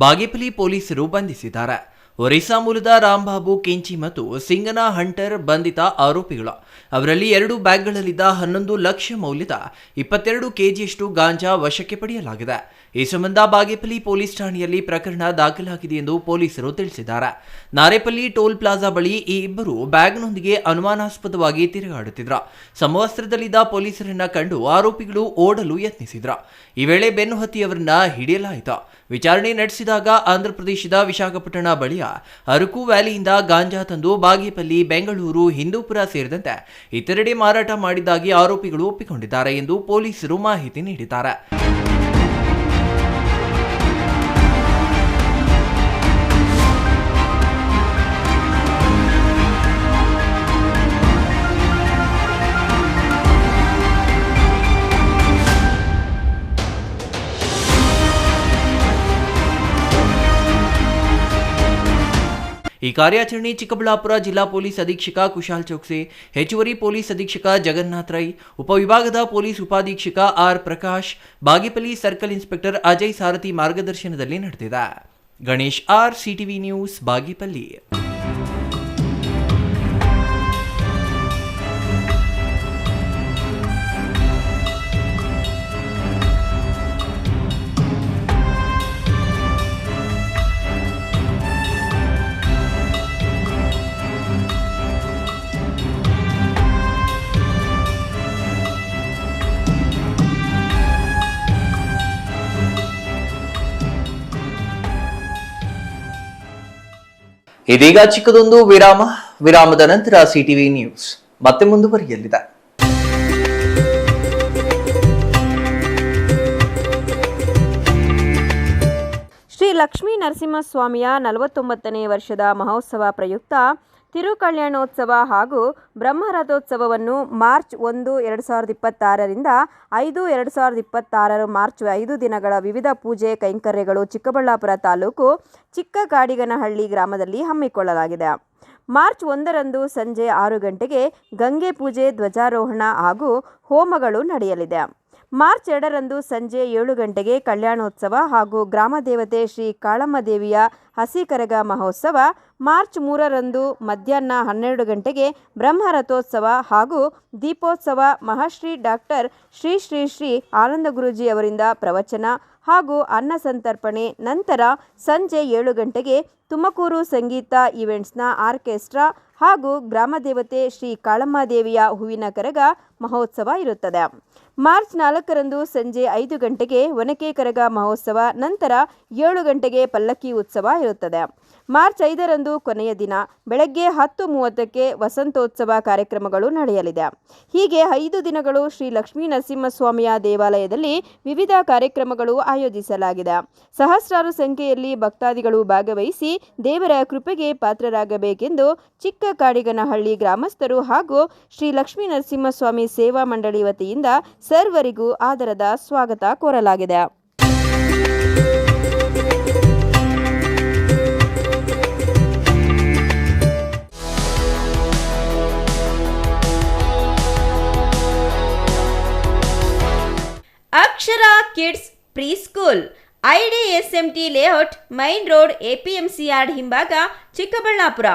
ಬಾಗೇಪಲ್ಲಿ ಪೊಲೀಸರು ಬಂಧಿಸಿದ್ದಾರೆ. ಒರಿಸ್ಸಾ ಮೂಲದ ರಾಂಬಾಬು ಕೆಂಚಿ ಮತ್ತು ಸಿಂಗನಾ ಹಂಟರ್ ಬಂಧಿತ ಆರೋಪಿಗಳು. ಅವರಲ್ಲಿ 2 ಬ್ಯಾಗ್ಗಳಲ್ಲಿದ್ದ 11 ಲಕ್ಷ ಮೌಲ್ಯದ 22 ಕೆಜಿಯಷ್ಟು ಗಾಂಜಾ ವಶಕ್ಕೆ ಪಡೆಯಲಾಗಿದೆ. ಈ ಸಂಬಂಧ ಬಾಗೇಪಲ್ಲಿ ಪೊಲೀಸ್ ಠಾಣೆಯಲ್ಲಿ ಪ್ರಕರಣ ದಾಖಲಾಗಿದೆ ಎಂದು ಪೊಲೀಸರು ತಿಳಿಸಿದ್ದಾರೆ. ನಾರೇಪಲ್ಲಿ ಟೋಲ್ ಪ್ಲಾಜಾ ಬಳಿ ಈ ಇಬ್ಬರು ಬ್ಯಾಗ್ನೊಂದಿಗೆ ಅನುಮಾನಾಸ್ಪದವಾಗಿ ತಿರುಗಾಡುತ್ತಿದ್ರು. ಸಮವಸ್ತ್ರದಲ್ಲಿದ್ದ ಪೊಲೀಸರನ್ನ ಕಂಡು ಆರೋಪಿಗಳು ಓಡಲು ಯತ್ನಿಸಿದ್ರು. ಈ ವೇಳೆ ಬೆನ್ನು ಹತ್ತಿ ಅವರನ್ನ ಹಿಡಿಯಲಾಯಿತು. ವಿಚಾರಣೆ ನಡೆಸಿದಾಗ ಆಂಧ್ರಪ್ರದೇಶದ ವಿಶಾಖಪಟ್ಟಣ ಬಳಿಯ ಅರಕು ವ್ಯಾಲಿಯಿಂದ ಗಾಂಜಾ ತಂದು ಬಾಗೇಪಲ್ಲಿ, ಬೆಂಗಳೂರು, ಹಿಂದೂಪುರ ಸೇರಿದಂತೆ ಇತರೆಡೆ ಮಾರಾಟ ಮಾಡಿದ್ದಾಗಿ ಆರೋಪಿಗಳು ಒಪ್ಪಿಕೊಂಡಿದ್ದಾರೆ ಎಂದು ಪೊಲೀಸರು ಮಾಹಿತಿ ನೀಡಿದ್ದಾರೆ. ಈ ಕಾರ್ಯಾಚರಣೆ ಚಿಕ್ಕಬಳ್ಳಾಪುರ ಜಿಲ್ಲಾ ಪೊಲೀಸ್ ಅಧೀಕ್ಷಕ ಕುಶಾಲ್ ಚೌಕ್ಸೆ, ಹೆಚ್ಚುವರಿ ಪೊಲೀಸ್ ಅಧೀಕ್ಷಕ ಜಗನ್ನಾಥ್ ರೈ, ಉಪವಿಭಾಗದ ಪೊಲೀಸ್ ಉಪಾಧೀಕ್ಷಕ R Prakash, Bagepalli circle inspector Ajay Sarathi ಮಾರ್ಗದರ್ಶನದಲ್ಲಿ ನಡೆದಿದೆ. Ganesh R, CTV news, Bagepalli. ಇದೀಗ ಚಿಕ್ಕದೊಂದು ವಿರಾಮದ ನಂತರ ಸಿಟಿವಿ ನ್ಯೂಸ್ ಮತ್ತೆ ಮುಂದುವರಿಯಲಿದೆ. ಶ್ರೀ ಲಕ್ಷ್ಮೀ ನರಸಿಂಹಸ್ವಾಮಿಯ 49ನೇ ವರ್ಷದ ಮಹೋತ್ಸವ ಪ್ರಯುಕ್ತ ತಿರುಕಲ್ಯಾಣೋತ್ಸವ ಹಾಗೂ ಬ್ರಹ್ಮರಥೋತ್ಸವವನ್ನು ಮಾರ್ಚ್ 1, 2026ರಿಂದ 5, 2026 ಮಾರ್ಚ್ 5 ದಿನಗಳ ವಿವಿಧ ಪೂಜೆ ಕೈಂಕರ್ಯಗಳು ಚಿಕ್ಕಬಳ್ಳಾಪುರ ತಾಲೂಕು ಚಿಕ್ಕಗಾಡಿಗನಹಳ್ಳಿ ಗ್ರಾಮದಲ್ಲಿ ಹಮ್ಮಿಕೊಳ್ಳಲಾಗಿದೆ. ಮಾರ್ಚ್ 1ರಂದು ಸಂಜೆ 6 ಗಂಟೆಗೆ ಗಂಗೆ ಪೂಜೆ, ಧ್ವಜಾರೋಹಣ ಹಾಗೂ ಹೋಮಗಳು ನಡೆಯಲಿದೆ. ಮಾರ್ಚ್ 2ರಂದು ಸಂಜೆ 7 ಗಂಟೆಗೆ ಕಲ್ಯಾಣೋತ್ಸವ ಹಾಗೂ ಗ್ರಾಮ ದೇವತೆ ಶ್ರೀ ಕಾಳಮ್ಮ ದೇವಿಯ ಹಸಿ ಕರಗ ಮಹೋತ್ಸವ. ಮಾರ್ಚ್ 3ರಂದು ಮಧ್ಯಾಹ್ನ 12 ಗಂಟೆಗೆ ಬ್ರಹ್ಮರಥೋತ್ಸವ ಹಾಗೂ ದೀಪೋತ್ಸವ. ಮಹಾಶ್ರೀ ಡಾಕ್ಟರ್ ಶ್ರೀ ಶ್ರೀ ಶ್ರೀ ಆನಂದ ಗುರೂಜಿ ಅವರಿಂದ ಪ್ರವಚನ ಹಾಗೂ ಅನ್ನ ಸಂತರ್ಪಣೆ. ನಂತರ ಸಂಜೆ 7 ಗಂಟೆಗೆ ತುಮಕೂರು ಸಂಗೀತ ಈವೆಂಟ್ಸ್ನ ಆರ್ಕೆಸ್ಟ್ರಾ ಹಾಗೂ ಗ್ರಾಮದೇವತೆ ಶ್ರೀ ಕಾಳಮ್ಮ ದೇವಿಯ ಹೂವಿನ ಕರಗ ಮಹೋತ್ಸವ ಇರುತ್ತದೆ. ಮಾರ್ಚ್ 4ರಂದು ಸಂಜೆ 5 ಗಂಟೆಗೆ ಒನಕೆ ಕರಗ ಮಹೋತ್ಸವ. ನಂತರ 7 ಗಂಟೆಗೆ ಪಲ್ಲಕ್ಕಿ ಉತ್ಸವ ಇರುತ್ತದೆ. ಮಾರ್ಚ್ 5ರಂದು ಕೊನೆಯ ದಿನ ಬೆಳಗ್ಗೆ 10:30ಕ್ಕೆ ವಸಂತೋತ್ಸವ ಕಾರ್ಯಕ್ರಮಗಳು ನಡೆಯಲಿದೆ. ಹೀಗೆ 5 ದಿನಗಳು ಶ್ರೀ ಲಕ್ಷ್ಮೀ ನರಸಿಂಹಸ್ವಾಮಿಯ ದೇವಾಲಯದಲ್ಲಿ ವಿವಿಧ ಕಾರ್ಯಕ್ರಮಗಳು ಆಯೋಜಿಸಲಾಗಿದೆ. ಸಹಸ್ರಾರು ಸಂಖ್ಯೆಯಲ್ಲಿ ಭಕ್ತಾದಿಗಳು ಭಾಗವಹಿಸಿ ದೇವರ ಕೃಪೆಗೆ ಪಾತ್ರರಾಗಬೇಕೆಂದು ಚಿಕ್ಕಗಾಡಿಗನಹಳ್ಳಿ ಗ್ರಾಮಸ್ಥರು ಹಾಗೂ ಶ್ರೀ ಲಕ್ಷ್ಮೀ ನರಸಿಂಹಸ್ವಾಮಿ ಸೇವಾ ಮಂಡಳಿ ವತಿಯಿಂದ ಸರ್ವರಿಗೂ ಆದರದ ಸ್ವಾಗತ ಕೋರಲಾಗಿದೆ. Akshara kids pre school, IDSMT layout, main road, APMC yard ಹಿಂಭಾಗ, ಚಿಕ್ಕಬಳ್ಳಾಪುರ.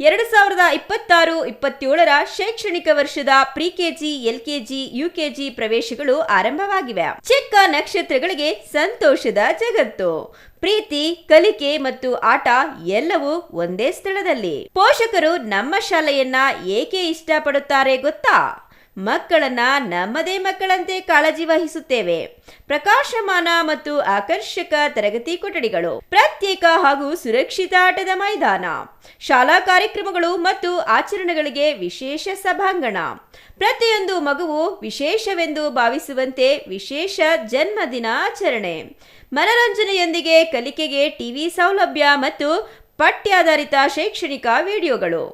2026-27ರ ಶೈಕ್ಷಣಿಕ ವರ್ಷದ ಪ್ರಿ-KG, LKG, UKG ಪ್ರವೇಶಗಳು ಆರಂಭವಾಗಿವೆ. ಚಿಕ್ಕ ನಕ್ಷತ್ರಗಳಿಗೆ ಸಂತೋಷದ ಜಗತ್ತು. ಪ್ರೀತಿ, ಕಲಿಕೆ ಮತ್ತು ಆಟ ಎಲ್ಲವೂ ಒಂದೇ ಸ್ಥಳದಲ್ಲಿ. ಪೋಷಕರು ನಮ್ಮ ಶಾಲೆಯನ್ನ ಏಕೆ ಇಷ್ಟಪಡುತ್ತಾರೆ ಗೊತ್ತಾ? ಮಕ್ಕಳನ್ನ ನಮ್ಮದೇ ಮಕ್ಕಳಂತೆ ಕಾಳಜಿ ವಹಿಸುತ್ತೇವೆ. ಪ್ರಕಾಶಮಾನ ಮತ್ತು ಆಕರ್ಷಕ ತರಗತಿ ಕೊಠಡಿಗಳು, ಪ್ರತ್ಯೇಕ ಹಾಗೂ ಸುರಕ್ಷಿತ ಆಟದ ಮೈದಾನ, ಶಾಲಾ ಕಾರ್ಯಕ್ರಮಗಳು ಮತ್ತು ಆಚರಣೆಗಳಿಗೆ ವಿಶೇಷ ಸಭಾಂಗಣ, ಪ್ರತಿಯೊಂದು ಮಗುವು ವಿಶೇಷವೆಂದು ಭಾವಿಸುವಂತೆ ವಿಶೇಷ ಜನ್ಮದಿನ ಆಚರಣೆ, ಮನರಂಜನೆಯೊಂದಿಗೆ ಕಲಿಕೆಗೆ ಟಿವಿ ಸೌಲಭ್ಯ ಮತ್ತು ಪಠ್ಯಾಧಾರಿತ ಶೈಕ್ಷಣಿಕ ವಿಡಿಯೋಗಳು,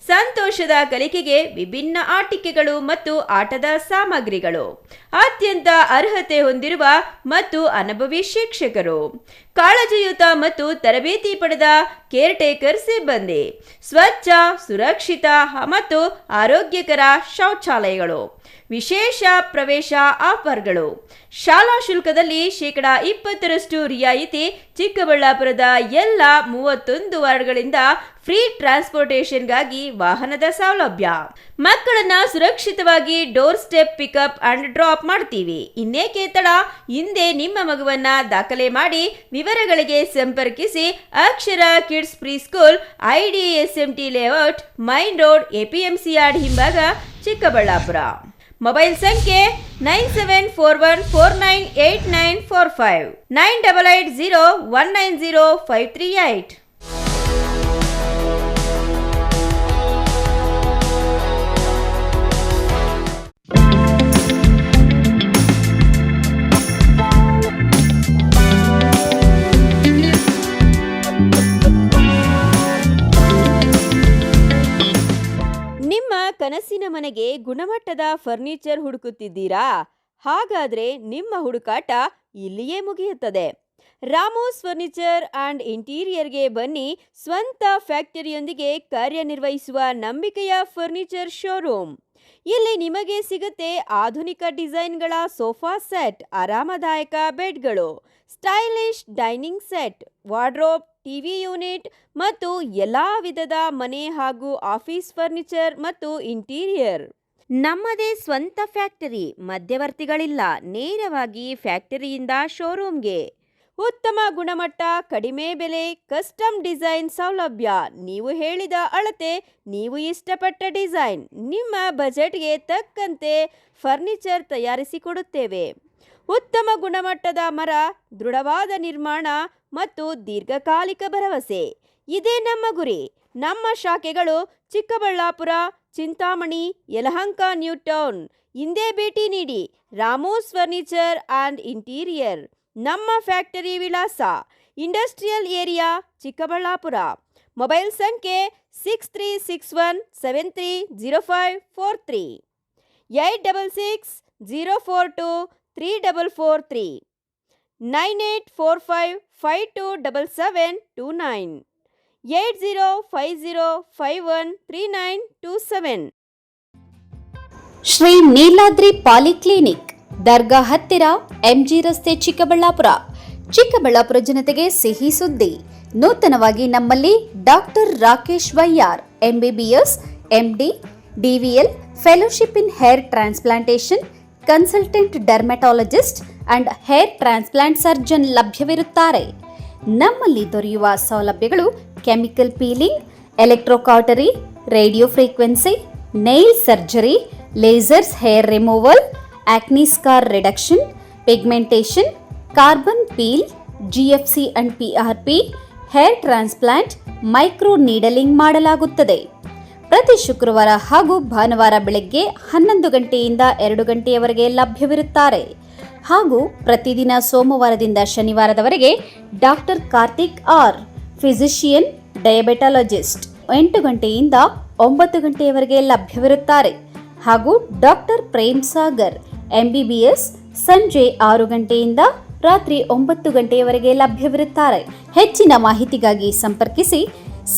ಸಂತೋಷದ ಕಲಿಕೆಗೆ ವಿಭಿನ್ನ ಆಟಿಕೆಗಳು ಮತ್ತು ಆಟದ ಸಾಮಗ್ರಿಗಳು, ಅತ್ಯಂತ ಅರ್ಹತೆ ಹೊಂದಿರುವ ಮತ್ತು ಅನುಭವಿ ಶಿಕ್ಷಕರು, ಕಾಳಜಿಯುತ ಮತ್ತು ತರಬೇತಿ ಪಡೆದ ಕೇರ್ಟೇಕರ್ ಸಿಬ್ಬಂದಿ, ಸ್ವಚ್ಛ, ಸುರಕ್ಷಿತ ಮತ್ತು ಆರೋಗ್ಯಕರ ಶೌಚಾಲಯಗಳು, ವಿಶೇಷ ಪ್ರವೇಶ ಆಫರ್ಗಳು, ಶಾಲಾ ಶುಲ್ಕದಲ್ಲಿ 20% ರಿಯಾಯಿತಿ. ಚಿಕ್ಕಬಳ್ಳಾಪುರದ ಎಲ್ಲ 31 ವಾರ್ಡ್ಗಳಿಂದ ಫ್ರೀ ಟ್ರಾನ್ಸ್ಪೋರ್ಟೇಷನ್ಗಾಗಿ ವಾಹನದ ಸೌಲಭ್ಯ. ಮಕ್ಕಳನ್ನ ಸುರಕ್ಷಿತವಾಗಿ door step pickup and drop ಮಾಡ್ತೀವಿ. ಇನ್ನೇಕೆ ತಡ, ಹಿಂದೆ ನಿಮ್ಮ ಮಗುವನ್ನ ದಾಖಲೆ ಮಾಡಿ. ವಿವರಗಳಿಗೆ ಸಂಪರ್ಕಿಸಿ Akshara kids pre school, IDSMT layout, main road, APMC yard ಹಿಂಭಾಗ, ಚಿಕ್ಕಬಳ್ಳಾಪುರ. ಮೊಬೈಲ್ ಸಂಖ್ಯೆ 9741498945 9880190538. ನಿಮ್ಮ ಕನಸಿನ ಮನೆಗೆ ಗುಣಮಟ್ಟದ ಫರ್ನಿಚರ್ ಹುಡುಕುತ್ತಿದ್ದೀರಾ? ಹಾಗಾದ್ರೆ ನಿಮ್ಮ ಹುಡುಕಾಟ ಇಲ್ಲಿಯೇ ಮುಗಿಯುತ್ತದೆ. ರಾಮೋಸ್ ಫರ್ನಿಚರ್ ಅಂಡ್ ಇಂಟೀರಿಯರ್ಗೆ ಬನ್ನಿ. ಸ್ವಂತ ಫ್ಯಾಕ್ಟರಿಯೊಂದಿಗೆ ಕಾರ್ಯನಿರ್ವಹಿಸುವ ನಂಬಿಕೆಯ ಫರ್ನಿಚರ್ ಶೋರೂಮ್. ಇಲ್ಲಿ ನಿಮಗೆ ಸಿಗುತ್ತೆ ಆಧುನಿಕ ಡಿಸೈನ್ಗಳ ಸೋಫಾ ಸೆಟ್, ಆರಾಮದಾಯಕ ಬೆಡ್ಗಳು, stylish dining set, wardrobe, TV unit ಮತ್ತು ಎಲ್ಲಾ ವಿಧದ ಮನೆ ಹಾಗೂ ಆಫೀಸ್ ಫರ್ನಿಚರ್ ಮತ್ತು ಇಂಟೀರಿಯರ್. ನಮ್ಮದೇ ಸ್ವಂತ ಫ್ಯಾಕ್ಟರಿ, ಮಧ್ಯವರ್ತಿಗಳಿಲ್ಲ. ನೇರವಾಗಿ ಫ್ಯಾಕ್ಟರಿಯಿಂದ ಶೋರೂಮ್ಗೆ. ಉತ್ತಮ ಗುಣಮಟ್ಟ, ಕಡಿಮೆ ಬೆಲೆ, ಕಸ್ಟಮ್ ಡಿಸೈನ್ ಸೌಲಭ್ಯ. ನೀವು ಹೇಳಿದ ಅಳತೆ, ನೀವು ಇಷ್ಟಪಟ್ಟ ಡಿಸೈನ್, ನಿಮ್ಮ ಬಜೆಟ್ಗೆ ತಕ್ಕಂತೆ ಫರ್ನಿಚರ್ ತಯಾರಿಸಿಕೊಡುತ್ತೇವೆ. ಉತ್ತಮ ಗುಣಮಟ್ಟದ ಮರ, ದೃಢವಾದ ನಿರ್ಮಾಣ ಮತ್ತು ದೀರ್ಘಕಾಲಿಕ ಭರವಸೆ, ಇದೇ ನಮ್ಮ ಗುರಿ. ನಮ್ಮ ಶಾಖೆಗಳು ಚಿಕ್ಕಬಳ್ಳಾಪುರ, ಚಿಂತಾಮಣಿ, ಯಲಹಂಕ, ನ್ಯೂ ಟೌನ್. ಹಿಂದೆ ಭೇಟಿ ನೀಡಿ. ರಾಮೋಸ್ ಫರ್ನಿಚರ್ ಅಂಡ್ ಇಂಟೀರಿಯರ್. ನಮ್ಮ ಫ್ಯಾಕ್ಟರಿ ವಿಳಾಸ ಇಂಡಸ್ಟ್ರಿಯಲ್ ಏರಿಯಾ, ಚಿಕ್ಕಬಳ್ಳಾಪುರ. ಮೊಬೈಲ್ ಸಂಖ್ಯೆ 6361730543 8660423443 9845527729 8050513927. ಶ್ರೀ ನೀಲಾದ್ರಿ ಪಾಲಿಕ್ಲಿನಿಕ್, ದರ್ಗಾ ಹತ್ತಿರ, MG ರಸ್ತೆ, ಚಿಕ್ಕಬಳ್ಳಾಪುರ. ಚಿಕ್ಕಬಳ್ಳಾಪುರ ಜನತೆಗೆ ಸಿಹಿ ಸುದ್ದಿ. ನೂತನವಾಗಿ ನಮ್ಮಲ್ಲಿ doctor Rakesh Vaiyar, MBBS, MD, DVL, fellowship in hair transplantation, consultant dermatologist and hair transplant surgeon ಲಭ್ಯವಿರುತ್ತಾರೆ. ನಮ್ಮಲ್ಲಿ ದೊರೆಯುವ ಸೌಲಭ್ಯಗಳು chemical peeling, electrocautery, radio frequency, nail surgery, lasers hair removal, acne scar reduction, pigmentation, carbon peel, GFC and PRP, hair transplant, micro needling ಮಾಡಲಾಗುತ್ತದೆ. ಪ್ರತಿ ಶುಕ್ರವಾರ ಹಾಗೂ ಭಾನುವಾರ ಬೆಳಗ್ಗೆ 11 ಗಂಟೆಯಿಂದ 2 ಗಂಟೆಯವರೆಗೆ ಲಭ್ಯವಿರುತ್ತಾರೆ. ಹಾಗೂ ಪ್ರತಿದಿನ ಸೋಮವಾರದಿಂದ ಶನಿವಾರದವರೆಗೆ ಡಾಕ್ಟರ್ ಕಾರ್ತಿಕ್ ಆರ್, ಫಿಸಿಷಿಯನ್, ಡಯಾಬೆಟಾಲಜಿಸ್ಟ್ 8 ಗಂಟೆಯಿಂದ 9 ಗಂಟೆಯವರೆಗೆ ಲಭ್ಯವಿರುತ್ತಾರೆ. ಹಾಗೂ ಡಾಕ್ಟರ್ ಪ್ರೇಮ್ ಸಾಗರ್, MBBS, ಸಂಜೆ 6 ಗಂಟೆಯಿಂದ ರಾತ್ರಿ 9 ಗಂಟೆಯವರೆಗೆ ಲಭ್ಯವಿರುತ್ತಾರೆ. ಹೆಚ್ಚಿನ ಮಾಹಿತಿಗಾಗಿ ಸಂಪರ್ಕಿಸಿ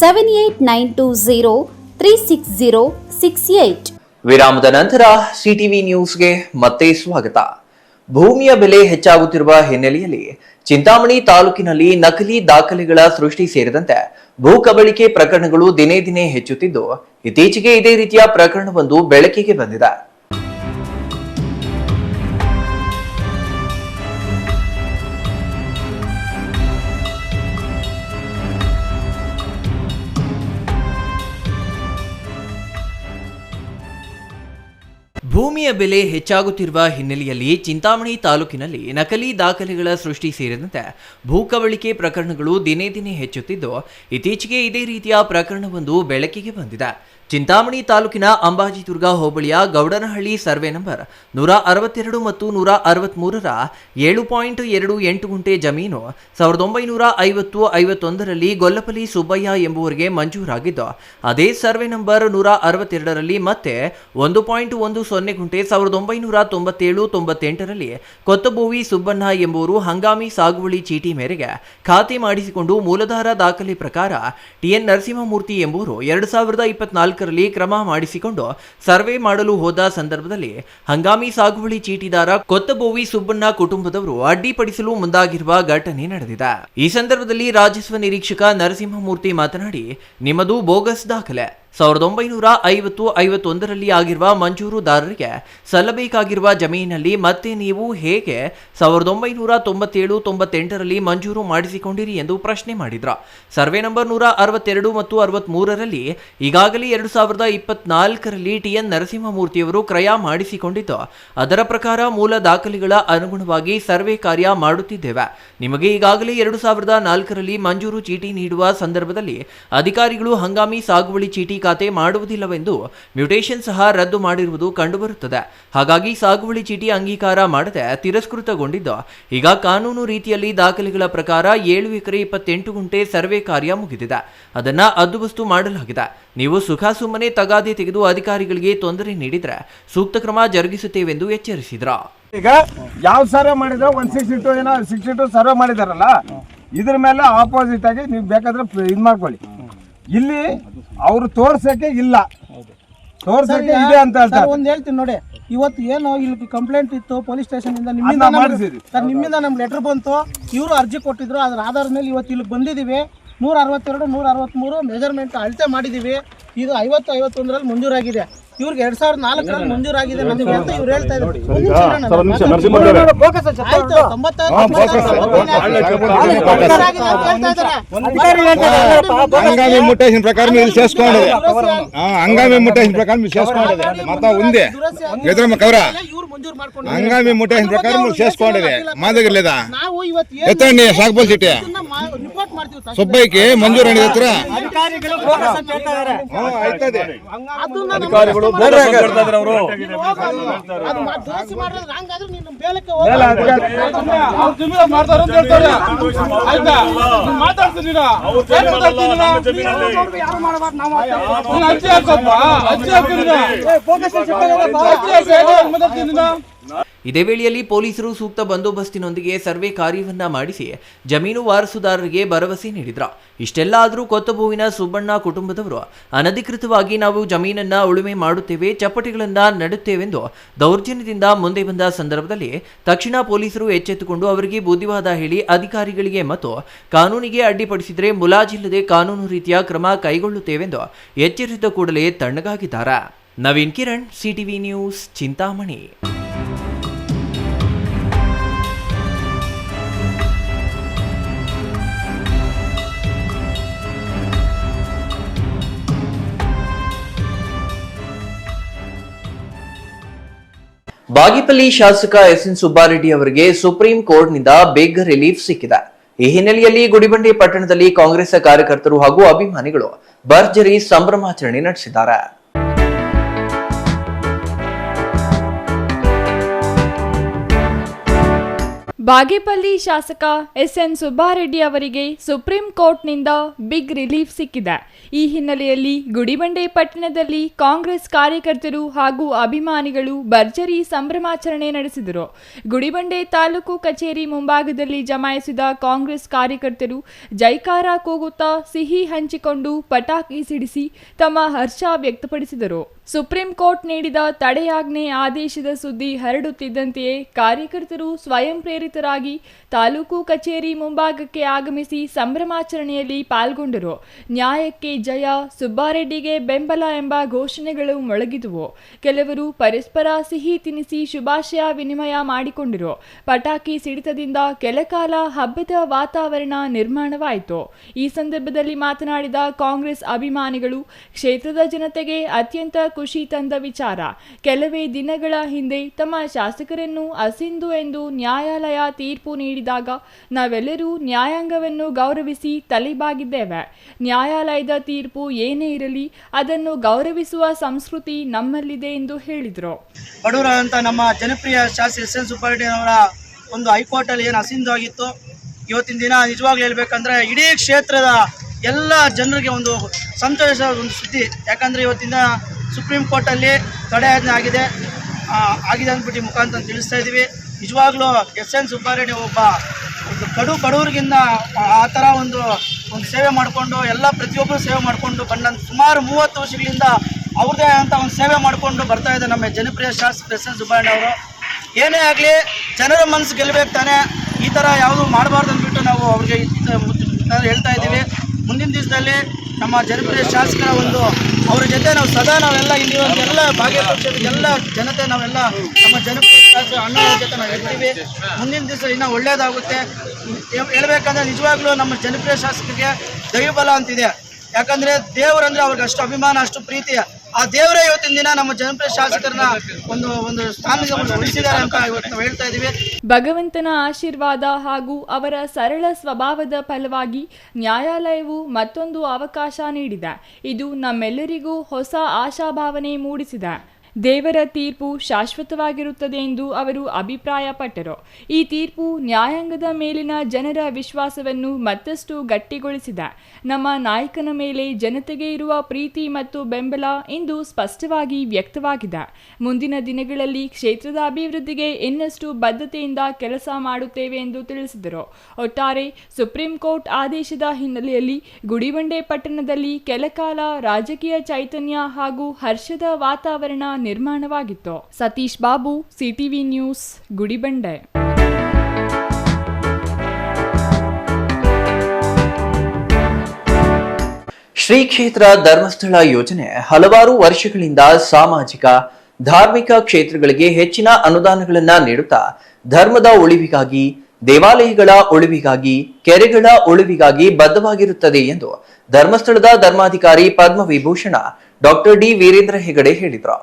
7892036068. ವಿರಾಮದ ನಂತರ CTV ನ್ಯೂಸ್ಗೆ ಮತ್ತೆ ಸ್ವಾಗತ. ಭೂಮಿಯ ಬೆಲೆ ಹೆಚ್ಚಾಗುತ್ತಿರುವ ಹಿನ್ನೆಲೆಯಲ್ಲಿ ಚಿಂತಾಮಣಿ ತಾಲೂಕಿನಲ್ಲಿ ನಕಲಿ ದಾಖಲೆಗಳ ಸೃಷ್ಟಿ ಸೇರಿದಂತೆ ಭೂ ಕಬಳಿಕೆ ಪ್ರಕರಣಗಳು ದಿನೇ ದಿನೇ ಹೆಚ್ಚುತ್ತಿದ್ದು, ಇತ್ತೀಚೆಗೆ ಇದೇ ರೀತಿಯ ಪ್ರಕರಣವೊಂದು ಬೆಳಕಿಗೆ ಬಂದಿದೆ. ಭೂಮಿಯ ಬೆಲೆ ಹೆಚ್ಚಾಗುತ್ತಿರುವ ಹಿನ್ನೆಲೆಯಲ್ಲಿ ಚಿಂತಾಮಣಿ ತಾಲೂಕಿನಲ್ಲಿ ನಕಲಿ ದಾಖಲೆಗಳ ಸೃಷ್ಟಿ ಸೇರಿದಂತೆ ಭೂ ಕಬಳಿಕೆ ಪ್ರಕರಣಗಳು ದಿನೇ ದಿನೇ ಹೆಚ್ಚುತ್ತಿದ್ದು, ಇತ್ತೀಚೆಗೆ ಇದೇ ರೀತಿಯ ಪ್ರಕರಣವೊಂದು ಬೆಳಕಿಗೆ ಬಂದಿದೆ. ಚಿಂತಾಮಣಿ ತಾಲೂಕಿನ ಅಂಬಾಜಿದುರ್ಗ ಹೋಬಳಿಯ ಗೌಡನಹಳ್ಳಿ ಸರ್ವೆ ನಂಬರ್ 162 ಮತ್ತು 163ರ 7.28 ಗುಂಟೆ ಜಮೀನು 1950-51ರಲ್ಲಿ ಗೊಲ್ಲಪಲ್ಲಿ ಸುಬ್ಬಯ್ಯ ಎಂಬುವರಿಗೆ ಮಂಜೂರಾಗಿದ್ದು, ಅದೇ ಸರ್ವೆ ನಂಬರ್ 162ರಲ್ಲಿ ಮತ್ತೆ 1.10 ಗುಂಟೆ 1997-98ರಲ್ಲಿ ಕೊತ್ತಬೋವಿ ಸುಬ್ಬಣ್ಣ ಎಂಬುವರು ಹಂಗಾಮಿ ಸಾಗುವಳಿ ಚೀಟಿ ಮೇರೆಗೆ ಖಾತೆ ಮಾಡಿಸಿಕೊಂಡು ಮೂಲಧಾರ ದಾಖಲೆ ಪ್ರಕಾರ TN ನರಸಿಂಹಮೂರ್ತಿ ಎಂಬುವರು 2024 4ರಲ್ಲಿ ಕ್ರಮ ಮಾಡಿಸಿಕೊಂಡು ಸರ್ವೆ ಮಾಡಲು ಹೋದ ಸಂದರ್ಭದಲ್ಲಿ ಹಂಗಾಮಿ ಸಾಗುವಳಿ ಚೀಟಿದಾರ ಕೊತ್ತಬೋವಿ ಸುಬ್ಬಣ್ಣ ಕುಟುಂಬದವರು ಅಡ್ಡಿಪಡಿಸಲು ಮುಂದಾಗಿರುವ ಘಟನೆ ನಡೆದಿದೆ. ಈ ಸಂದರ್ಭದಲ್ಲಿ ರಾಜಸ್ವ ನಿರೀಕ್ಷಕ ನರಸಿಂಹಮೂರ್ತಿ ಮಾತನಾಡಿ, ನಿಮ್ಮದು ಬೋಗಸ್ ದಾಖಲೆ. 1950-51ರಲ್ಲಿ ಆಗಿರುವ ಮಂಜೂರುದಾರರಿಗೆ ಸಲ್ಲಬೇಕಾಗಿರುವ ಜಮೀನಿನಲ್ಲಿ ಮತ್ತೆ ನೀವು ಹೇಗೆ 1997-98ರಲ್ಲಿ ಮಂಜೂರು ಮಾಡಿಸಿಕೊಂಡಿರಿ ಎಂದು ಪ್ರಶ್ನೆ ಮಾಡಿದ್ರು. ಸರ್ವೆ ನಂಬರ್ 162 ಮತ್ತು 63ರಲ್ಲಿ ಈಗಾಗಲೇ 2024ರಲ್ಲಿ TN ನರಸಿಂಹಮೂರ್ತಿಯವರು ಕ್ರಯ ಮಾಡಿಸಿಕೊಂಡಿದ್ದು, ಅದರ ಪ್ರಕಾರ ಮೂಲ ದಾಖಲೆಗಳ ಅನುಗುಣವಾಗಿ ಸರ್ವೆ ಕಾರ್ಯ ಮಾಡುತ್ತಿದ್ದೇವೆ. ನಿಮಗೆ ಈಗಾಗಲೇ 2004ರಲ್ಲಿ ಮಂಜೂರು ಚೀಟಿ ನೀಡುವ ಸಂದರ್ಭದಲ್ಲಿ ಅಧಿಕಾರಿಗಳು ಹಂಗಾಮಿ ಸಾಗುವಳಿ ಚೀಟಿ ಖಾತೆ ಮಾಡುವುದಿಲ್ಲವೆಂದು ಮ್ಯೂಟೇಷನ್ ಸಹ ರದ್ದು ಮಾಡಿರುವುದು ಕಂಡುಬರುತ್ತದೆ. ಹಾಗಾಗಿ ಸಾಗುವಳಿ ಚೀಟಿ ಅಂಗೀಕಾರ ಮಾಡದೆ ತಿರಸ್ಕೃತಗೊಂಡಿದ್ದು, ಈಗ ಕಾನೂನು ರೀತಿಯಲ್ಲಿ ದಾಖಲೆಗಳ ಪ್ರಕಾರ 7 ಎಕರೆ 28 ಗುಂಟೆ ಸರ್ವೆ ಕಾರ್ಯ ಮುಗಿದಿದೆ. ಅದನ್ನ ಹದ್ದುಬಸ್ತು ಮಾಡಲಾಗಿದೆ. ನೀವು ಸುಮ್ಮನೆ ತಗಾದೆ ತೆಗೆದು ಅಧಿಕಾರಿಗಳಿಗೆ ತೊಂದರೆ ನೀಡಿದ್ರೆ ಸೂಕ್ತ ಕ್ರಮ ಜರುಗಿಸುತ್ತೇವೆಂದು ಎಚ್ಚರಿಸಿದ್ರು. ಈಗ ಯಾವ ಸರ್ವೆ ಮಾಡಿದ್ರೆ 162 ಏನೋ 62 ಸರ್ವೆ ಮಾಡಿದಾರಲ್ಲ, ಇದ್ರ ಮೇಲೆ ಆಪೋಸಿಟ್ ಆಗಿ ನೀವು ಬೇಕಾದ್ರೆ ಇದು ಮಾಡ್ಕೊಳ್ಳಿ. ಇಲ್ಲಿ ಅವರು ತೋರ್ಸಕ್ಕೆ ಇಲ್ಲ, ತೋರ್ಸಕ್ಕೆ ಇದೆ ಅಂತ ಹೇಳ್ತಾರೆ. ಒಂದ್ ಹೇಳ್ತೀನಿ ನೋಡಿ, ಇವತ್ತು ಏನು ಇಲ್ಲಿ ಕಂಪ್ಲೇಂಟ್ ಇತ್ತು ಪೊಲೀಸ್ ಸ್ಟೇಷನ್ ಇಂದ, ನಿಮ್ಮಿಂದ ನಮ್ಗೆ ಲೆಟರ್ ಬಂತು, ಇವರು ಅರ್ಜಿ ಕೊಟ್ಟಿದ್ರು. ಅದ್ರ ಆಧಾರದ ಮೇಲೆ ಇವತ್ತು ಇಲ್ಲಿ ಬಂದಿದ್ದೀವಿ. 162, 163 ಮೆಜರ್ಮೆಂಟ್ ಅಳತೆ ಮಾಡಿದೀವಿ. ಇದು 50-51ರಲ್ಲಿ ಮಂಜೂರಾಗಿದೆ. ಇವ್ರಿಗೆ 2004ರಲ್ಲಿ ಮಂಜೂರಾಗಿದೆ ನಮಗೆ ಅಂತ ಇವ್ರು ಹೇಳ್ತಾ ಇದ್ದಾರೆ. ಹಂಗಾಮಿ ಮುಟ್ಟೇಷನ್ ಪ್ರಕಾರ మీరు చేసుకోండి. ಹಂಗಾಮಿ ಮುಟ್ಟೇಷನ್ ಪ್ರಕಾರ మీరు చేసుకోండి. మొత్తం ఉంది ఎదురమ్మ కవరా హంగామి ముట్టేషన్ ప్రకారం మీరు చేసుకోండి. మా దగ్గర లేదా ఎత్తండి సాగుపోల్ సిటీ సుబ్బయ్యకి మంజూరు అనేది ఎత్తురా అవుతుంది. అధికారులు ಇದೇ ವೇಳೆಯಲ್ಲಿ ಪೊಲೀಸರು ಸೂಕ್ತ ಬಂದೋಬಸ್ತಿನೊಂದಿಗೆ ಸರ್ವೆ ಕಾರ್ಯವನ್ನ ಮಾಡಿಸಿ ಜಮೀನು ವಾರಸುದಾರರಿಗೆ ಭರವಸೆ ನೀಡಿದ್ರು. ಇಷ್ಟೆಲ್ಲ ಆದರೂ ಕೊತ್ತಬೋವಿನ ಸುಬ್ಬಣ್ಣ ಕುಟುಂಬದವರು ಅನಧಿಕೃತವಾಗಿ ನಾವು ಜಮೀನನ್ನ ಉಳುಮೆ ಮಾಡುತ್ತೇವೆ, ಚಪ್ಪಟೆಗಳನ್ನ ನೆಡುತ್ತೇವೆಂದು ದೌರ್ಜನ್ಯದಿಂದ ಮುಂದೆ ಬಂದ ಸಂದರ್ಭದಲ್ಲಿ ತಕ್ಷಣ ಪೊಲೀಸರು ಎಚ್ಚೆತ್ತುಕೊಂಡು ಅವರಿಗೆ ಬುದ್ಧಿವಾದ ಹೇಳಿ ಅಧಿಕಾರಿಗಳಿಗೆ ಮತ್ತು ಕಾನೂನಿಗೆ ಅಡ್ಡಿಪಡಿಸಿದರೆ ಮುಲಾಜಿಲ್ಲದೆ ಕಾನೂನು ರೀತಿಯ ಕ್ರಮ ಕೈಗೊಳ್ಳುತ್ತೇವೆಂದು ಎಚ್ಚರಿಸಿದ ಕೂಡಲೇ ತಣ್ಣಗಾಗಿದ್ದಾರೆ. Naveen Kiran, CTV news, Chintamani. ಬಾಗೇಪಲ್ಲಿ ಶಾಸಕ SN ಸುಬ್ಬಾರೆಡ್ಡಿ ಅವರಿಗೆ ಸುಪ್ರೀಂ ಕೋರ್ಟ್ನಿಂದ ಬಿಗ್ ರಿಲೀಫ್ ಸಿಕ್ಕಿದೆ. ಈ ಹಿನ್ನೆಲೆಯಲ್ಲಿ ಗುಡಿಬಂಡೆ ಪಟ್ಟಣದಲ್ಲಿ ಕಾಂಗ್ರೆಸ್ ಕಾರ್ಯಕರ್ತರು ಹಾಗೂ ಅಭಿಮಾನಿಗಳು ಭರ್ಜರಿ ಸಂಭ್ರಮಾಚರಣೆ ನಡೆಸಿದ್ದಾರೆ. ಬಾಗೇಪಲ್ಲಿ ಶಾಸಕ SN ಸುಬ್ಬಾರೆಡ್ಡಿ ಅವರಿಗೆ ಸುಪ್ರೀಂ ಕೋರ್ಟ್ನಿಂದ ಬಿಗ್ ರಿಲೀಫ್ ಸಿಕ್ಕಿದೆ. ಈ ಹಿನ್ನೆಲೆಯಲ್ಲಿ ಗುಡಿಬಂಡೆ ಪಟ್ಟಣದಲ್ಲಿ ಕಾಂಗ್ರೆಸ್ ಕಾರ್ಯಕರ್ತರು ಹಾಗೂ ಅಭಿಮಾನಿಗಳು ಭರ್ಜರಿ ಸಂಭ್ರಮಾಚರಣೆ ನಡೆಸಿದರು. ಗುಡಿಬಂಡೆ ತಾಲೂಕು ಕಚೇರಿ ಮುಂಭಾಗದಲ್ಲಿ ಜಮಾಯಿಸಿದ ಕಾಂಗ್ರೆಸ್ ಕಾರ್ಯಕರ್ತರು ಜೈಕಾರ ಕೂಗುತ್ತಾ ಸಿಹಿ ಹಂಚಿಕೊಂಡು ಪಟಾಕಿ ಸಿಡಿಸಿ ತಮ್ಮ ಹರ್ಷ ವ್ಯಕ್ತಪಡಿಸಿದರು. ಸುಪ್ರೀಂ ಕೋರ್ಟ್ ನೀಡಿದ ತಡೆಯಾಜ್ಞೆ ಆದೇಶದ ಸುದ್ದಿ ಹರಡುತ್ತಿದ್ದಂತೆಯೇ ಕಾರ್ಯಕರ್ತರು ಸ್ವಯಂ ಪ್ರೇರಿತರಾಗಿ ತಾಲೂಕು ಕಚೇರಿ ಮುಂಭಾಗಕ್ಕೆ ಆಗಮಿಸಿ ಸಂಭ್ರಮಾಚರಣೆಯಲ್ಲಿ ಪಾಲ್ಗೊಂಡರು. ನ್ಯಾಯಕ್ಕೆ ಜಯ, ಸುಬ್ಬಾರೆಡ್ಡಿಗೆ ಬೆಂಬಲ ಎಂಬ ಘೋಷಣೆಗಳು ಮೊಳಗಿದುವು. ಕೆಲವರು ಪರಸ್ಪರ ಸಿಹಿ ತಿನಿಸಿ ಶುಭಾಶಯ ವಿನಿಮಯ ಮಾಡಿಕೊಂಡರು. ಪಟಾಕಿ ಸಿಡಿತದಿಂದ ಕೆಲಕಾಲ ಹಬ್ಬದ ವಾತಾವರಣ ನಿರ್ಮಾಣವಾಯಿತು. ಈ ಸಂದರ್ಭದಲ್ಲಿ ಮಾತನಾಡಿದ ಕಾಂಗ್ರೆಸ್ ಅಭಿಮಾನಿಗಳು, ಕ್ಷೇತ್ರದ ಜನತೆಗೆ ಅತ್ಯಂತ ಖುಷಿ ತಂದ ವಿಚಾರ. ಕೆಲವೇ ದಿನಗಳ ಹಿಂದೆ ತಮ್ಮ ಶಾಸಕರನ್ನು ಅಸಿಂಧು ಎಂದು ನ್ಯಾಯಾಲಯ ತೀರ್ಪು ನೀಡಿದಾಗ ನಾವೆಲ್ಲರೂ ನ್ಯಾಯಾಂಗವನ್ನು ಗೌರವಿಸಿ ತಲೆಬಾಗಿದ್ದೇವೆ. ನ್ಯಾಯಾಲಯದ ತೀರ್ಪು ಏನೇ ಇರಲಿ ಅದನ್ನು ಗೌರವಿಸುವ ಸಂಸ್ಕೃತಿ ನಮ್ಮಲ್ಲಿದೆ ಎಂದು ಹೇಳಿದರು. ಬಡವರ ಅಂತ ನಮ್ಮ ಜನಪ್ರಿಯ ಶಾಸಕ SN ಸುಬ್ಬಾರೆಡ್ಡಿ ಅವರ ಒಂದು ಹೈಕೋರ್ಟ್ ಅಲ್ಲಿ ಏನು ಅಸಿಂಧು ಆಗಿತ್ತು, ಇವತ್ತಿನ ದಿನ ನಿಜವಾಗ್ಲೂ ಹೇಳ್ಬೇಕಂದ್ರೆ ಇಡೀ ಕ್ಷೇತ್ರದ ಎಲ್ಲ ಜನರಿಗೆ ಒಂದು ಸಂತೋಷದ ಒಂದು ಸುದ್ದಿ. ಯಾಕಂದ್ರೆ ಇವತ್ತಿನ ಸುಪ್ರೀಂ ಕೋರ್ಟಲ್ಲಿ ತಡೆಯಾಜ್ಞೆ ಆಗಿದೆ ಅಂದ್ಬಿಟ್ಟು ಮುಖಾಂತರ ತಿಳಿಸ್ತಾ ಇದ್ದೀವಿ. ನಿಜವಾಗ್ಲೂ SN ಸುಬ್ಬಾರೆಡ್ಡಿ ಒಬ್ಬ ಬಡವರಿಗಿಂತ ಆ ಥರ ಒಂದು ಒಂದು ಸೇವೆ ಮಾಡಿಕೊಂಡು ಎಲ್ಲ ಪ್ರತಿಯೊಬ್ಬರು ಸೇವೆ ಮಾಡಿಕೊಂಡು ಬಂದ ಸುಮಾರು 30 ವರ್ಷಗಳಿಂದ ಅವ್ರದ್ದೇ ಅಂತ ಒಂದು ಸೇವೆ ಮಾಡಿಕೊಂಡು ಬರ್ತಾ ಇದೆ ನಮ್ಮ ಜನಪ್ರಿಯ ಶಾಸಕ ಎಸ್ ಎನ್ ಸುಬ್ಬಣ್ಣ ಅವರು. ಏನೇ ಆಗಲಿ ಜನರ ಮನಸ್ಸು ಗೆಲ್ಲಬೇಕು ತಾನೆ, ಈ ಥರ ಯಾವುದು ಮಾಡಬಾರ್ದು ಅಂದ್ಬಿಟ್ಟು ನಾವು ಅವ್ರಿಗೆ ಹೇಳ್ತಾ ಇದ್ದೀವಿ. ಮುಂದಿನ ದಿವಸದಲ್ಲಿ ನಮ್ಮ ಜನಪ್ರಿಯ ಶಾಸಕರ ಅವರ ಜೊತೆ ನಾವು ಸದಾ ನಾವೆಲ್ಲ ಇಲ್ಲಿ ಎಲ್ಲ ಭಾಗವಹಿಸಿದ ಎಲ್ಲ ಜನತೆ ನಾವೆಲ್ಲ ನಮ್ಮ ಜನಪ್ರಿಯ ಶಾಸಕ ಅಣ್ಣವ್ರ ಜೊತೆ ನಾವು ಇರ್ತೀವಿ. ಮುಂದಿನ ದಿವಸ ಇನ್ನೂ ಒಳ್ಳೆಯದಾಗುತ್ತೆ. ಹೇಳ್ಬೇಕಂದ್ರೆ ನಿಜವಾಗ್ಲೂ ನಮ್ಮ ಜನಪ್ರಿಯ ಶಾಸಕರಿಗೆ ದೈವಬಲ ಅಂತಿದೆ. ಯಾಕಂದರೆ ದೇವರಂದ್ರೆ ಅವ್ರಿಗೆ ಅಷ್ಟು ಅಭಿಮಾನ, ಅಷ್ಟು ಪ್ರೀತಿ. ಆ ದೇವರೇ ಇವತ್ತಿನ ದಿನ ನಮ್ಮ ಜನಪ್ರಿಯ ಶಾಸಕರನ್ನ ಒಂದು ಸ್ಥಾನಕ್ಕೆ ಉಳಿಸಿದ್ದಾರೆ ಅಂತ ಇವತ್ತು ನಾವು ಹೇಳ್ತಾ ಇದ್ದೀವಿ. ಭಗವಂತನ ಆಶೀರ್ವಾದ ಹಾಗೂ ಅವರ ಸರಳ ಸ್ವಭಾವದ ಫಲವಾಗಿ ನ್ಯಾಯಾಲಯವು ಮತ್ತೊಂದು ಅವಕಾಶ ನೀಡಿದೆ. ಇದು ನಮ್ಮೆಲ್ಲರಿಗೂ ಹೊಸ ಆಶಾಭಾವನೆ ಮೂಡಿಸಿದೆ. ದೇವರ ತೀರ್ಪು ಶಾಶ್ವತವಾಗಿರುತ್ತದೆ ಎಂದು ಅವರು ಅಭಿಪ್ರಾಯಪಟ್ಟರು. ಈ ತೀರ್ಪು ನ್ಯಾಯಾಂಗದ ಮೇಲಿನ ಜನರ ವಿಶ್ವಾಸವನ್ನು ಮತ್ತಷ್ಟು ಗಟ್ಟಿಗೊಳಿಸಿದೆ. ನಮ್ಮ ನಾಯಕನ ಮೇಲೆ ಜನತೆಗೆ ಇರುವ ಪ್ರೀತಿ ಮತ್ತು ಬೆಂಬಲ ಇಂದು ಸ್ಪಷ್ಟವಾಗಿ ವ್ಯಕ್ತವಾಗಿದೆ. ಮುಂದಿನ ದಿನಗಳಲ್ಲಿ ಕ್ಷೇತ್ರದ ಅಭಿವೃದ್ಧಿಗೆ ಇನ್ನಷ್ಟು ಬದ್ಧತೆಯಿಂದ ಕೆಲಸ ಮಾಡುತ್ತೇವೆ ಎಂದು ತಿಳಿಸಿದರು. ಒಟ್ಟಾರೆ ಸುಪ್ರೀಂ ಕೋರ್ಟ್ ಆದೇಶದ ಹಿನ್ನೆಲೆಯಲ್ಲಿ ಗುಡಿಬಂಡೆ ಪಟ್ಟಣದಲ್ಲಿ ಕೆಲಕಾಲ ರಾಜಕೀಯ ಚೈತನ್ಯ ಹಾಗೂ ಹರ್ಷದ ವಾತಾವರಣ ನಿರ್ಮಾಣವಾಗಿತ್ತು. Satish Babu, CTV news, Gudibande. ಶ್ರೀ ಕ್ಷೇತ್ರ ಧರ್ಮಸ್ಥಳ ಯೋಜನೆ ಹಲವಾರು ವರ್ಷಗಳಿಂದ ಸಾಮಾಜಿಕ ಧಾರ್ಮಿಕ ಕ್ಷೇತ್ರಗಳಿಗೆ ಹೆಚ್ಚಿನ ಅನುದಾನಗಳನ್ನ ನೀಡುತ್ತಾ ಧರ್ಮದ ಉಳಿವಿಗಾಗಿ, ದೇವಾಲಯಗಳ ಉಳಿವಿಗಾಗಿ, ಕೆರೆಗಳ ಉಳಿವಿಗಾಗಿ ಬದ್ಧವಾಗಿರುತ್ತದೆ ಎಂದು ಧರ್ಮಸ್ಥಳದ ಧರ್ಮಾಧಿಕಾರಿ ಪದ್ಮವಿಭೂಷಣ ಡಾಕ್ಟರ್ ಡಿ ವೀರೇಂದ್ರ ಹೆಗಡೆ ಹೇಳಿದರು.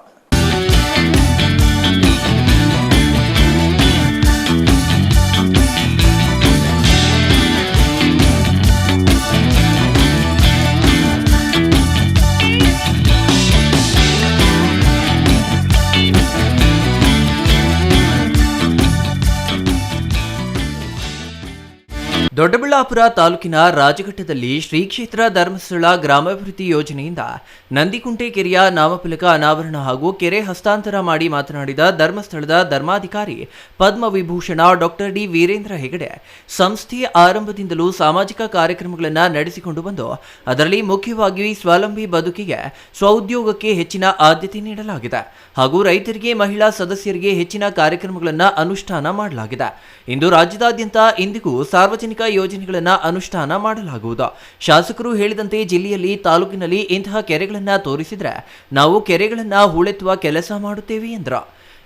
ದೊಡ್ಡಬಳ್ಳಾಪುರ ತಾಲೂಕಿನ ರಾಜಘಟ್ಟದಲ್ಲಿ ಶ್ರೀ ಕ್ಷೇತ್ರ ಧರ್ಮಸ್ಥಳ ಗ್ರಾಮಾಭಿವೃದ್ಧಿ ಯೋಜನೆಯಿಂದ ನಂದಿಕುಂಟೆ ಕೆರೆಯ ನಾಮಫಲಕ ಅನಾವರಣ ಹಾಗೂ ಕೆರೆ ಹಸ್ತಾಂತರ ಮಾಡಿ ಮಾತನಾಡಿದ ಧರ್ಮಸ್ಥಳದ ಧರ್ಮಾಧಿಕಾರಿ ಪದ್ಮವಿಭೂಷಣ ಡಾಕ್ಟರ್ ಡಿ ವೀರೇಂದ್ರ ಹೆಗಡೆ, ಸಂಸ್ಥೆಯ ಆರಂಭದಿಂದಲೂ ಸಾಮಾಜಿಕ ಕಾರ್ಯಕ್ರಮಗಳನ್ನು ನಡೆಸಿಕೊಂಡು ಬಂದು ಅದರಲ್ಲಿ ಮುಖ್ಯವಾಗಿ ಸ್ವಾವಲಂಬಿ ಬದುಕಿಗೆ, ಸ್ವಉದ್ಯೋಗಕ್ಕೆ ಹೆಚ್ಚಿನ ಆದ್ಯತೆ ನೀಡಲಾಗಿದೆ ಹಾಗೂ ರೈತರಿಗೆ, ಮಹಿಳಾ ಸದಸ್ಯರಿಗೆ ಹೆಚ್ಚಿನ ಕಾರ್ಯಕ್ರಮಗಳನ್ನು ಅನುಷ್ಠಾನ ಮಾಡಲಾಗಿದೆ. ಇಂದು ರಾಜ್ಯದಾದ್ಯಂತ ಇಂದಿಗೂ ಸಾರ್ವಜನಿಕ ಯೋಜನೆಗಳನ್ನು ಅನುಷ್ಠಾನ ಮಾಡಲಾಗುವುದು. ಶಾಸಕರು ಹೇಳಿದಂತೆ ಜಿಲ್ಲೆಯಲ್ಲಿ, ತಾಲೂಕಿನಲ್ಲಿ ಇಂತಹ ಕೆರೆಗಳನ್ನು ತೋರಿಸಿದ್ರೆ ನಾವು ಕೆರೆಗಳನ್ನು ಹೂಳೆತ್ತುವ ಕೆಲಸ ಮಾಡುತ್ತೇವೆ ಎಂದರು.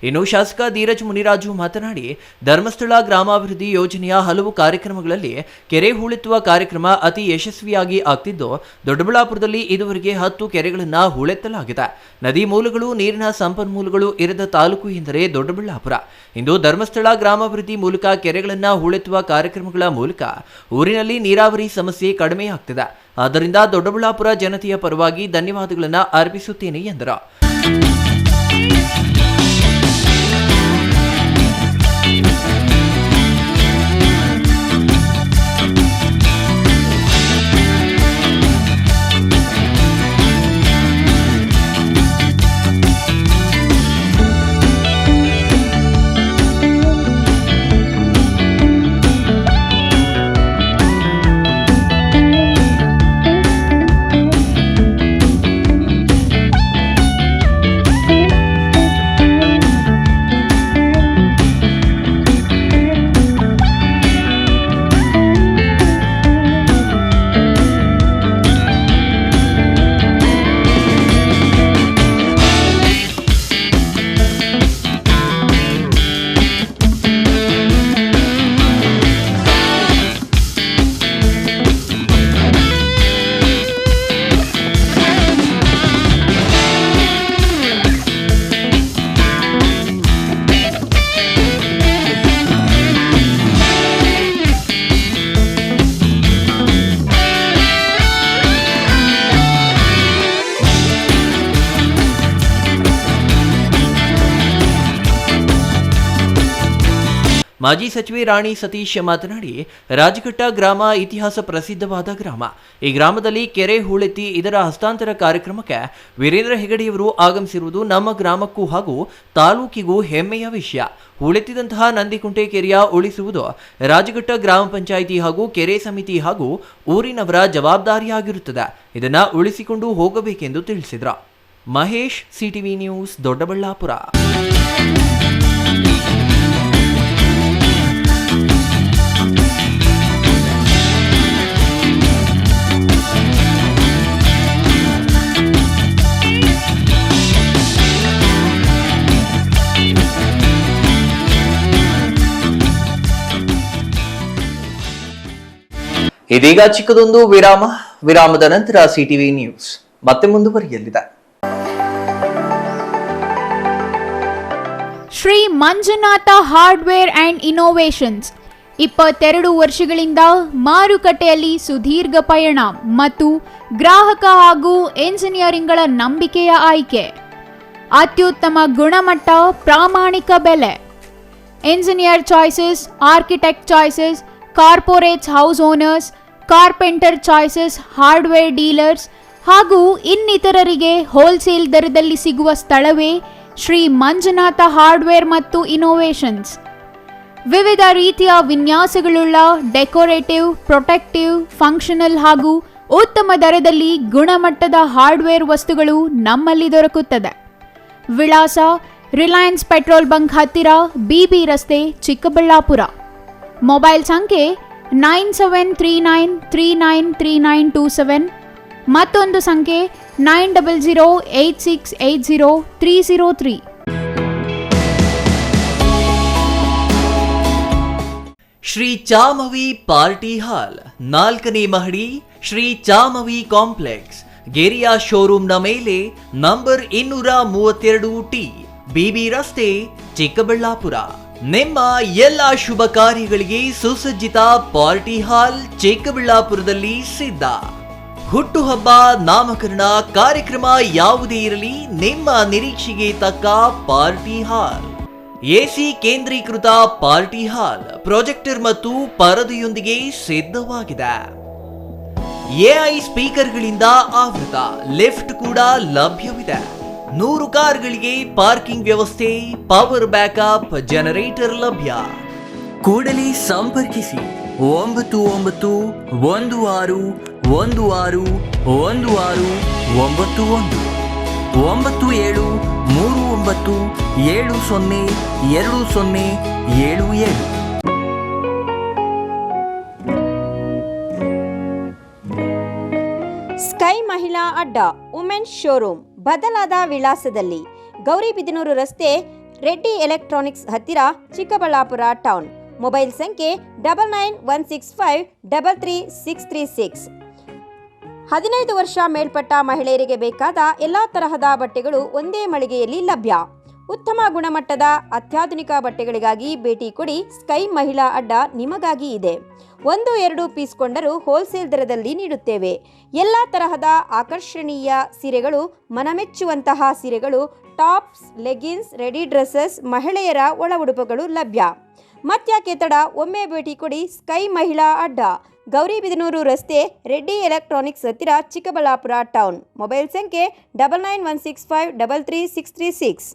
ಇನ್ನು ಶಾಸಕ ಧೀರಜ್ ಮುನಿರಾಜು ಮಾತನಾಡಿ, ಧರ್ಮಸ್ಥಳ ಗ್ರಾಮಾಭಿವೃದ್ಧಿ ಯೋಜನೆಯ ಹಲವು ಕಾರ್ಯಕ್ರಮಗಳಲ್ಲಿ ಕೆರೆ ಹೂಳೆತ್ತುವ ಕಾರ್ಯಕ್ರಮ ಅತಿ ಯಶಸ್ವಿಯಾಗಿ ಆಗ್ತಿದ್ದು, ದೊಡ್ಡಬಳ್ಳಾಪುರದಲ್ಲಿ ಇದುವರೆಗೆ 10 ಕೆರೆಗಳನ್ನು ಹೂಳೆತ್ತಲಾಗಿದೆ. ನದಿ ಮೂಲಗಳು, ನೀರಿನ ಸಂಪನ್ಮೂಲಗಳು ಇರದ ತಾಲೂಕು ಎಂದರೆ ದೊಡ್ಡಬಳ್ಳಾಪುರ. ಇಂದು ಧರ್ಮಸ್ಥಳ ಗ್ರಾಮಾಭಿವೃದ್ಧಿ ಮೂಲಕ ಕೆರೆಗಳನ್ನು ಹೂಳೆತ್ತುವ ಕಾರ್ಯಕ್ರಮಗಳ ಮೂಲಕ ಊರಿನಲ್ಲಿ ನೀರಾವರಿ ಸಮಸ್ಯೆ ಕಡಿಮೆಯಾಗ್ತಿದೆ. ಆದ್ದರಿಂದ ದೊಡ್ಡಬಳ್ಳಾಪುರ ಜನತೆಯ ಪರವಾಗಿ ಧನ್ಯವಾದಗಳನ್ನು ಅರ್ಪಿಸುತ್ತೇನೆ ಎಂದರು. ಮಾಜಿ ಸಚಿವೆ ರಾಣಿ ಸತೀಶ್ ಮಾತನಾಡಿ, ರಾಜಘಟ್ಟ ಗ್ರಾಮ ಇತಿಹಾಸ ಪ್ರಸಿದ್ಧವಾದ ಗ್ರಾಮ. ಈ ಗ್ರಾಮದಲ್ಲಿ ಕೆರೆ ಹೂಳೆತ್ತಿ ಇದರ ಹಸ್ತಾಂತರ ಕಾರ್ಯಕ್ರಮಕ್ಕೆ ವೀರೇಂದ್ರ ಹೆಗಡೆಯವರು ಆಗಮಿಸಿರುವುದು ನಮ್ಮ ಗ್ರಾಮಕ್ಕೂ ಹಾಗೂ ತಾಲೂಕಿಗೂ ಹೆಮ್ಮೆಯ ವಿಷಯ. ಹೂಳೆತ್ತಿದಂತಹ ನಂದಿಕುಂಟೆ ಕೆರೆಯ ಉಳಿಸುವುದು ರಾಜಘಟ್ಟ ಗ್ರಾಮ ಪಂಚಾಯಿತಿ ಹಾಗೂ ಕೆರೆ ಸಮಿತಿ ಹಾಗೂ ಊರಿನವರ ಜವಾಬ್ದಾರಿಯಾಗಿರುತ್ತದೆ. ಇದನ್ನು ಉಳಿಸಿಕೊಂಡು ಹೋಗಬೇಕೆಂದು ತಿಳಿಸಿದರು. Mahesh, CTV news, Doddaballapur. ಇದೀಗ ಚಿಕ್ಕದೊಂದು ವಿರಾಮದ ನಂತರ ಸಿಟಿವಿ ನ್ಯೂಸ್ ಮತ್ತೆ ಮುಂದುವರಿಯಲಿದೆ. Shri Manjunatha hardware and innovations 22 ವರ್ಷಗಳಿಂದ ಮಾರುಕಟ್ಟೆಯಲ್ಲಿ ಸುದೀರ್ಘ ಪಯಣ ಮತ್ತು ಗ್ರಾಹಕ ಹಾಗೂ ಎಂಜಿನಿಯರಿಂಗ್ಗಳ ನಂಬಿಕೆಯ ಆಯ್ಕೆ. ಅತ್ಯುತ್ತಮ ಗುಣಮಟ್ಟ, ಪ್ರಾಮಾಣಿಕ ಬೆಲೆ. Engineer choices, architect choices, corporates, house owners, carpenter choices, hardware dealers ಹಾಗೂ ಇನ್ನಿತರರಿಗೆ ಹೋಲ್ಸೇಲ್ ದರದಲ್ಲಿ ಸಿಗುವ ಸ್ಥಳವೇ ಶ್ರೀ ಮಂಜುನಾಥ ಹಾರ್ಡ್ವೇರ್ ಮತ್ತು ಇನ್ನೋವೇಷನ್ಸ್. ವಿವಿಧ ರೀತಿಯ ವಿನ್ಯಾಸಗಳುಳ್ಳ ಡೆಕೋರೇಟಿವ್, ಪ್ರೊಟೆಕ್ಟಿವ್, ಫಂಕ್ಷನಲ್ ಹಾಗೂ ಉತ್ತಮ ದರದಲ್ಲಿ ಗುಣಮಟ್ಟದ ಹಾರ್ಡ್ವೇರ್ ವಸ್ತುಗಳು ನಮ್ಮಲ್ಲಿ ದೊರಕುತ್ತದೆ. ವಿಳಾಸ: ರಿಲಯನ್ಸ್ ಪೆಟ್ರೋಲ್ ಬಂಕ್ ಹತ್ತಿರ, ಬಿಬಿ ರಸ್ತೆ, ಚಿಕ್ಕಬಳ್ಳಾಪುರ. ಮೊಬೈಲ್ ಸಂಖ್ಯೆ 9739393927, ಮತ್ತೊಂದು ಸಂಖ್ಯೆ 9008680303. ಶ್ರೀ ಚಾಮವಿ ಪಾರ್ಟಿ ಹಾಲ್, 4ನೇ ಮಹಡಿ, ಶ್ರೀ ಚಾಮವಿ ಕಾಂಪ್ಲೆಕ್ಸ್, ಗೆರಿಯಾ ಶೋರೂಮ್ನ ಮೇಲೆ, ನಂಬರ್ 232T, ಬಿಬಿ ರಸ್ತೆ, ಚಿಕ್ಕಬಳ್ಳಾಪುರ. ನಿಮ್ಮ ಎಲ್ಲ ಶುಭ ಕಾರ್ಯಗಳಿಗೆ ಸುಸಜ್ಜಿತ ಪಾರ್ಟಿ ಹಾಲ್ ಚಿಕ್ಕಬಳ್ಳಾಪುರದಲ್ಲಿ ಸಿದ್ಧ. ಹುಟ್ಟುಹಬ್ಬ, ನಾಮಕರಣ, ಕಾರ್ಯಕ್ರಮ ಯಾವುದೇ ಇರಲಿ, ನಿಮ್ಮ ನಿರೀಕ್ಷೆಗೆ ತಕ್ಕ ಪಾರ್ಟಿ ಹಾಲ್. ಎಸಿ ಕೇಂದ್ರೀಕೃತ ಪಾರ್ಟಿ ಹಾಲ್, ಪ್ರೊಜೆಕ್ಟರ್ ಮತ್ತು ಪರದೆಯೊಂದಿಗೆ ಸಿದ್ಧವಾಗಿದೆ. ಎಐ ಸ್ಪೀಕರ್ಗಳಿಂದ ಆವೃತ, ಲಿಫ್ಟ್ ಕೂಡ ಲಭ್ಯವಿದೆ. 100 ಕಾರ್ಗಳಿಗೆ ಪಾರ್ಕಿಂಗ್ ವ್ಯವಸ್ಥೆ, ಪವರ್ ಬ್ಯಾಕಪ್, ಜನರೇಟರ್ ಲಭ್ಯ. ಕೂಡಲೇ ಸಂಪರ್ಕಿಸಿ 9916161691 9739702077. ಸ್ಕೈ ಮಹಿಳಾ ಅಡ್ಡ, ವುಮೆನ್ಸ್ ಶೋರೂಮ್ ಬದಲಾದ ವಿಳಾಸದಲ್ಲಿ, ಗೌರಿಬಿದನೂರು ರಸ್ತೆ, ರೆಡ್ಡಿ ಎಲೆಕ್ಟ್ರಾನಿಕ್ಸ್ ಹತ್ತಿರ, ಚಿಕ್ಕಬಳ್ಳಾಪುರ ಟೌನ್. ಮೊಬೈಲ್ ಸಂಖ್ಯೆ 9916533636. 15 ವರ್ಷ ಮೇಲ್ಪಟ್ಟ ಮಹಿಳೆಯರಿಗೆ ಬೇಕಾದ ಎಲ್ಲ ತರಹದ ಬಟ್ಟೆಗಳು ಒಂದೇ ಮಳಿಗೆಯಲ್ಲಿ ಲಭ್ಯ. ಉತ್ತಮ ಗುಣಮಟ್ಟದ ಅತ್ಯಾಧುನಿಕ ಬಟ್ಟೆಗಳಿಗಾಗಿ ಭೇಟಿ ಕೊಡಿ. ಸ್ಕೈ ಮಹಿಳಾ ಅಡ್ಡ ನಿಮಗಾಗಿ ಇದೆ. 1-2 ಪೀಸ್ ಕೊಂಡರೂ ಹೋಲ್ಸೇಲ್ ದರದಲ್ಲಿ ನೀಡುತ್ತೇವೆ. ಎಲ್ಲ ತರಹದ ಆಕರ್ಷಣೀಯ ಸೀರೆಗಳು, ಮನಮೆಚ್ಚುವಂತಹ ಸೀರೆಗಳು, ಟಾಪ್ಸ್, ಲೆಗಿನ್ಸ್, ರೆಡಿ ಡ್ರೆಸ್ಸಸ್, ಮಹಿಳೆಯರ ಒಳ ಉಡುಪುಗಳು ಲಭ್ಯ. ಮತ್ಯಾಕೆ ತಡ, ಒಮ್ಮೆ ಭೇಟಿ ಕೊಡಿ. ಸ್ಕೈ ಮಹಿಳಾ ಅಡ್ಡ, ಗೌರಿಬಿದನೂರು ರಸ್ತೆ, ರೆಡ್ಡಿ ಎಲೆಕ್ಟ್ರಾನಿಕ್ಸ್ ಹತ್ತಿರ, ಚಿಕ್ಕಬಳ್ಳಾಪುರ ಟೌನ್. ಮೊಬೈಲ್ ಸಂಖ್ಯೆ 9916533636.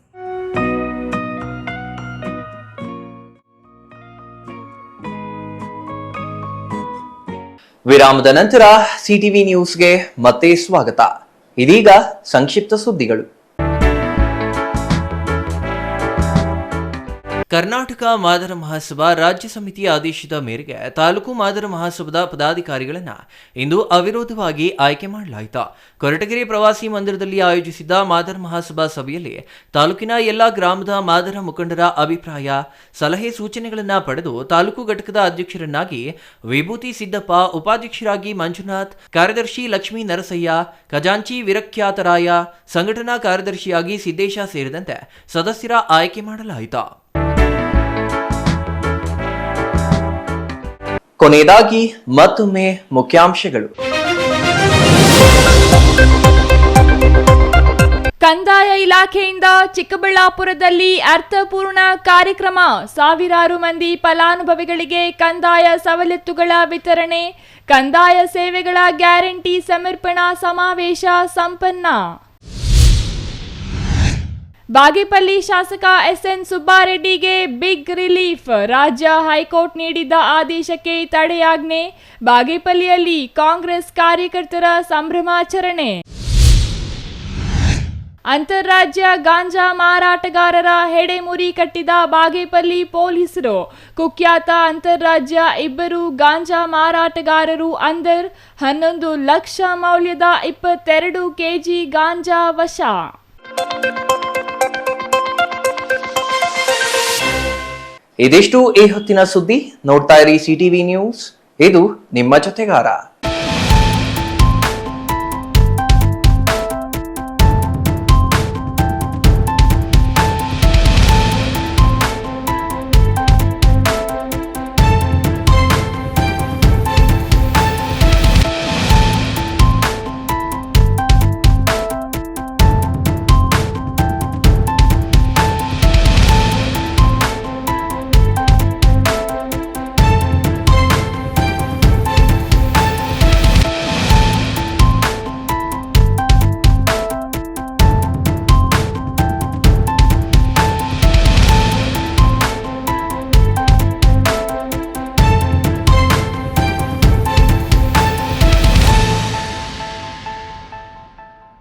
ವಿರಾಮದ ನಂತರ ಸಿಟಿವಿ ನ್ಯೂಸ್ಗೆ ಮತ್ತೆ ಸ್ವಾಗತ. ಇದೀಗ ಸಂಕ್ಷಿಪ್ತ ಸುದ್ದಿಗಳು. ಕರ್ನಾಟಕ ಮಾದರ ಮಹಾಸಭಾ ರಾಜ್ಯ ಸಮಿತಿಯ ಆದೇಶದ ಮೇರೆಗೆ ತಾಲೂಕು ಮಾದರ ಮಹಾಸಭಾದ ಪದಾಧಿಕಾರಿಗಳನ್ನು ಇಂದು ಅವಿರೋಧವಾಗಿ ಆಯ್ಕೆ ಮಾಡಲಾಯಿತು. ಕೊರಟಗೆರೆ ಪ್ರವಾಸಿ ಮಂದಿರದಲ್ಲಿ ಆಯೋಜಿಸಿದ್ದ ಮಾದರ ಮಹಾಸಭಾ ಸಭೆಯಲ್ಲಿ ತಾಲೂಕಿನ ಎಲ್ಲ ಗ್ರಾಮದ ಮಾದರ ಮುಖಂಡರ ಅಭಿಪ್ರಾಯ, ಸಲಹೆ, ಸೂಚನೆಗಳನ್ನು ಪಡೆದು ತಾಲೂಕು ಘಟಕದ ಅಧ್ಯಕ್ಷರನ್ನಾಗಿ ವಿಭೂತಿ ಸಿದ್ದಪ್ಪ, ಉಪಾಧ್ಯಕ್ಷರಾಗಿ ಮಂಜುನಾಥ್, ಕಾರ್ಯದರ್ಶಿ ಲಕ್ಷ್ಮೀ ನರಸಯ್ಯ, ಖಜಾಂಚಿ ವಿರಖ್ಯಾತರಾಯ, ಸಂಘಟನಾ ಕಾರ್ಯದರ್ಶಿಯಾಗಿ ಸಿದ್ದೇಶ ಸೇರಿದಂತೆ ಸದಸ್ಯರ ಆಯ್ಕೆ ಮಾಡಲಾಯಿತು. ಕೊನೆಯದಾಗಿ ಮತ್ತೊಮ್ಮೆ ಮುಖ್ಯಾಂಶಗಳು. ಕಂದಾಯ ಇಲಾಖೆಯಿಂದ ಚಿಕ್ಕಬಳ್ಳಾಪುರದಲ್ಲಿ ಅರ್ಥಪೂರ್ಣ ಕಾರ್ಯಕ್ರಮ. ಸಾವಿರಾರು ಮಂದಿ ಫಲಾನುಭವಿಗಳಿಗೆ ಕಂದಾಯ ಸವಲತ್ತುಗಳ ವಿತರಣೆ. ಕಂದಾಯ ಸೇವೆಗಳ ಗ್ಯಾರಂಟಿ ಸಮರ್ಪಣಾ ಸಮಾವೇಶ ಸಂಪನ್ನ. ಬಾಗೇಪಲ್ಲಿ ಶಾಸಕ ಎಸ್ಎನ್ ಸುಬ್ಬಾರೆಡ್ಡಿಗೆ ಬಿಗ್ ರಿಲೀಫ್. ರಾಜ್ಯ ಹೈಕೋರ್ಟ್ ನೀಡಿದ್ದ ಆದೇಶಕ್ಕೆ ತಡೆಯಾಜ್ಞೆ. ಬಾಗೇಪಲ್ಲಿಯಲ್ಲಿ ಕಾಂಗ್ರೆಸ್ ಕಾರ್ಯಕರ್ತರ ಸಂಭ್ರಮಾಚರಣೆ. ಅಂತಾರಾಜ್ಯ ಗಾಂಜಾ ಮಾರಾಟಗಾರರ ಹೆಡೆಮುರಿ ಕಟ್ಟಿದ ಬಾಗೇಪಲ್ಲಿ ಪೊಲೀಸರು. ಕುಖ್ಯಾತ ಅಂತಾರಾಜ್ಯ ಇಬ್ಬರು ಗಾಂಜಾ ಮಾರಾಟಗಾರರು ಅಂದರ್. 11 ಲಕ್ಷ ಮೌಲ್ಯದ 22 ಕೆಜಿ ಗಾಂಜಾ ವಶ. ಇದಿಷ್ಟು ಈ ಹೊತ್ತಿನ ಸುದ್ದಿ. ನೋಡ್ತಾ ಇರಿ ಸಿಟಿವಿ ನ್ಯೂಸ್, ಇದು ನಿಮ್ಮ ಜೊತೆಗಾರ.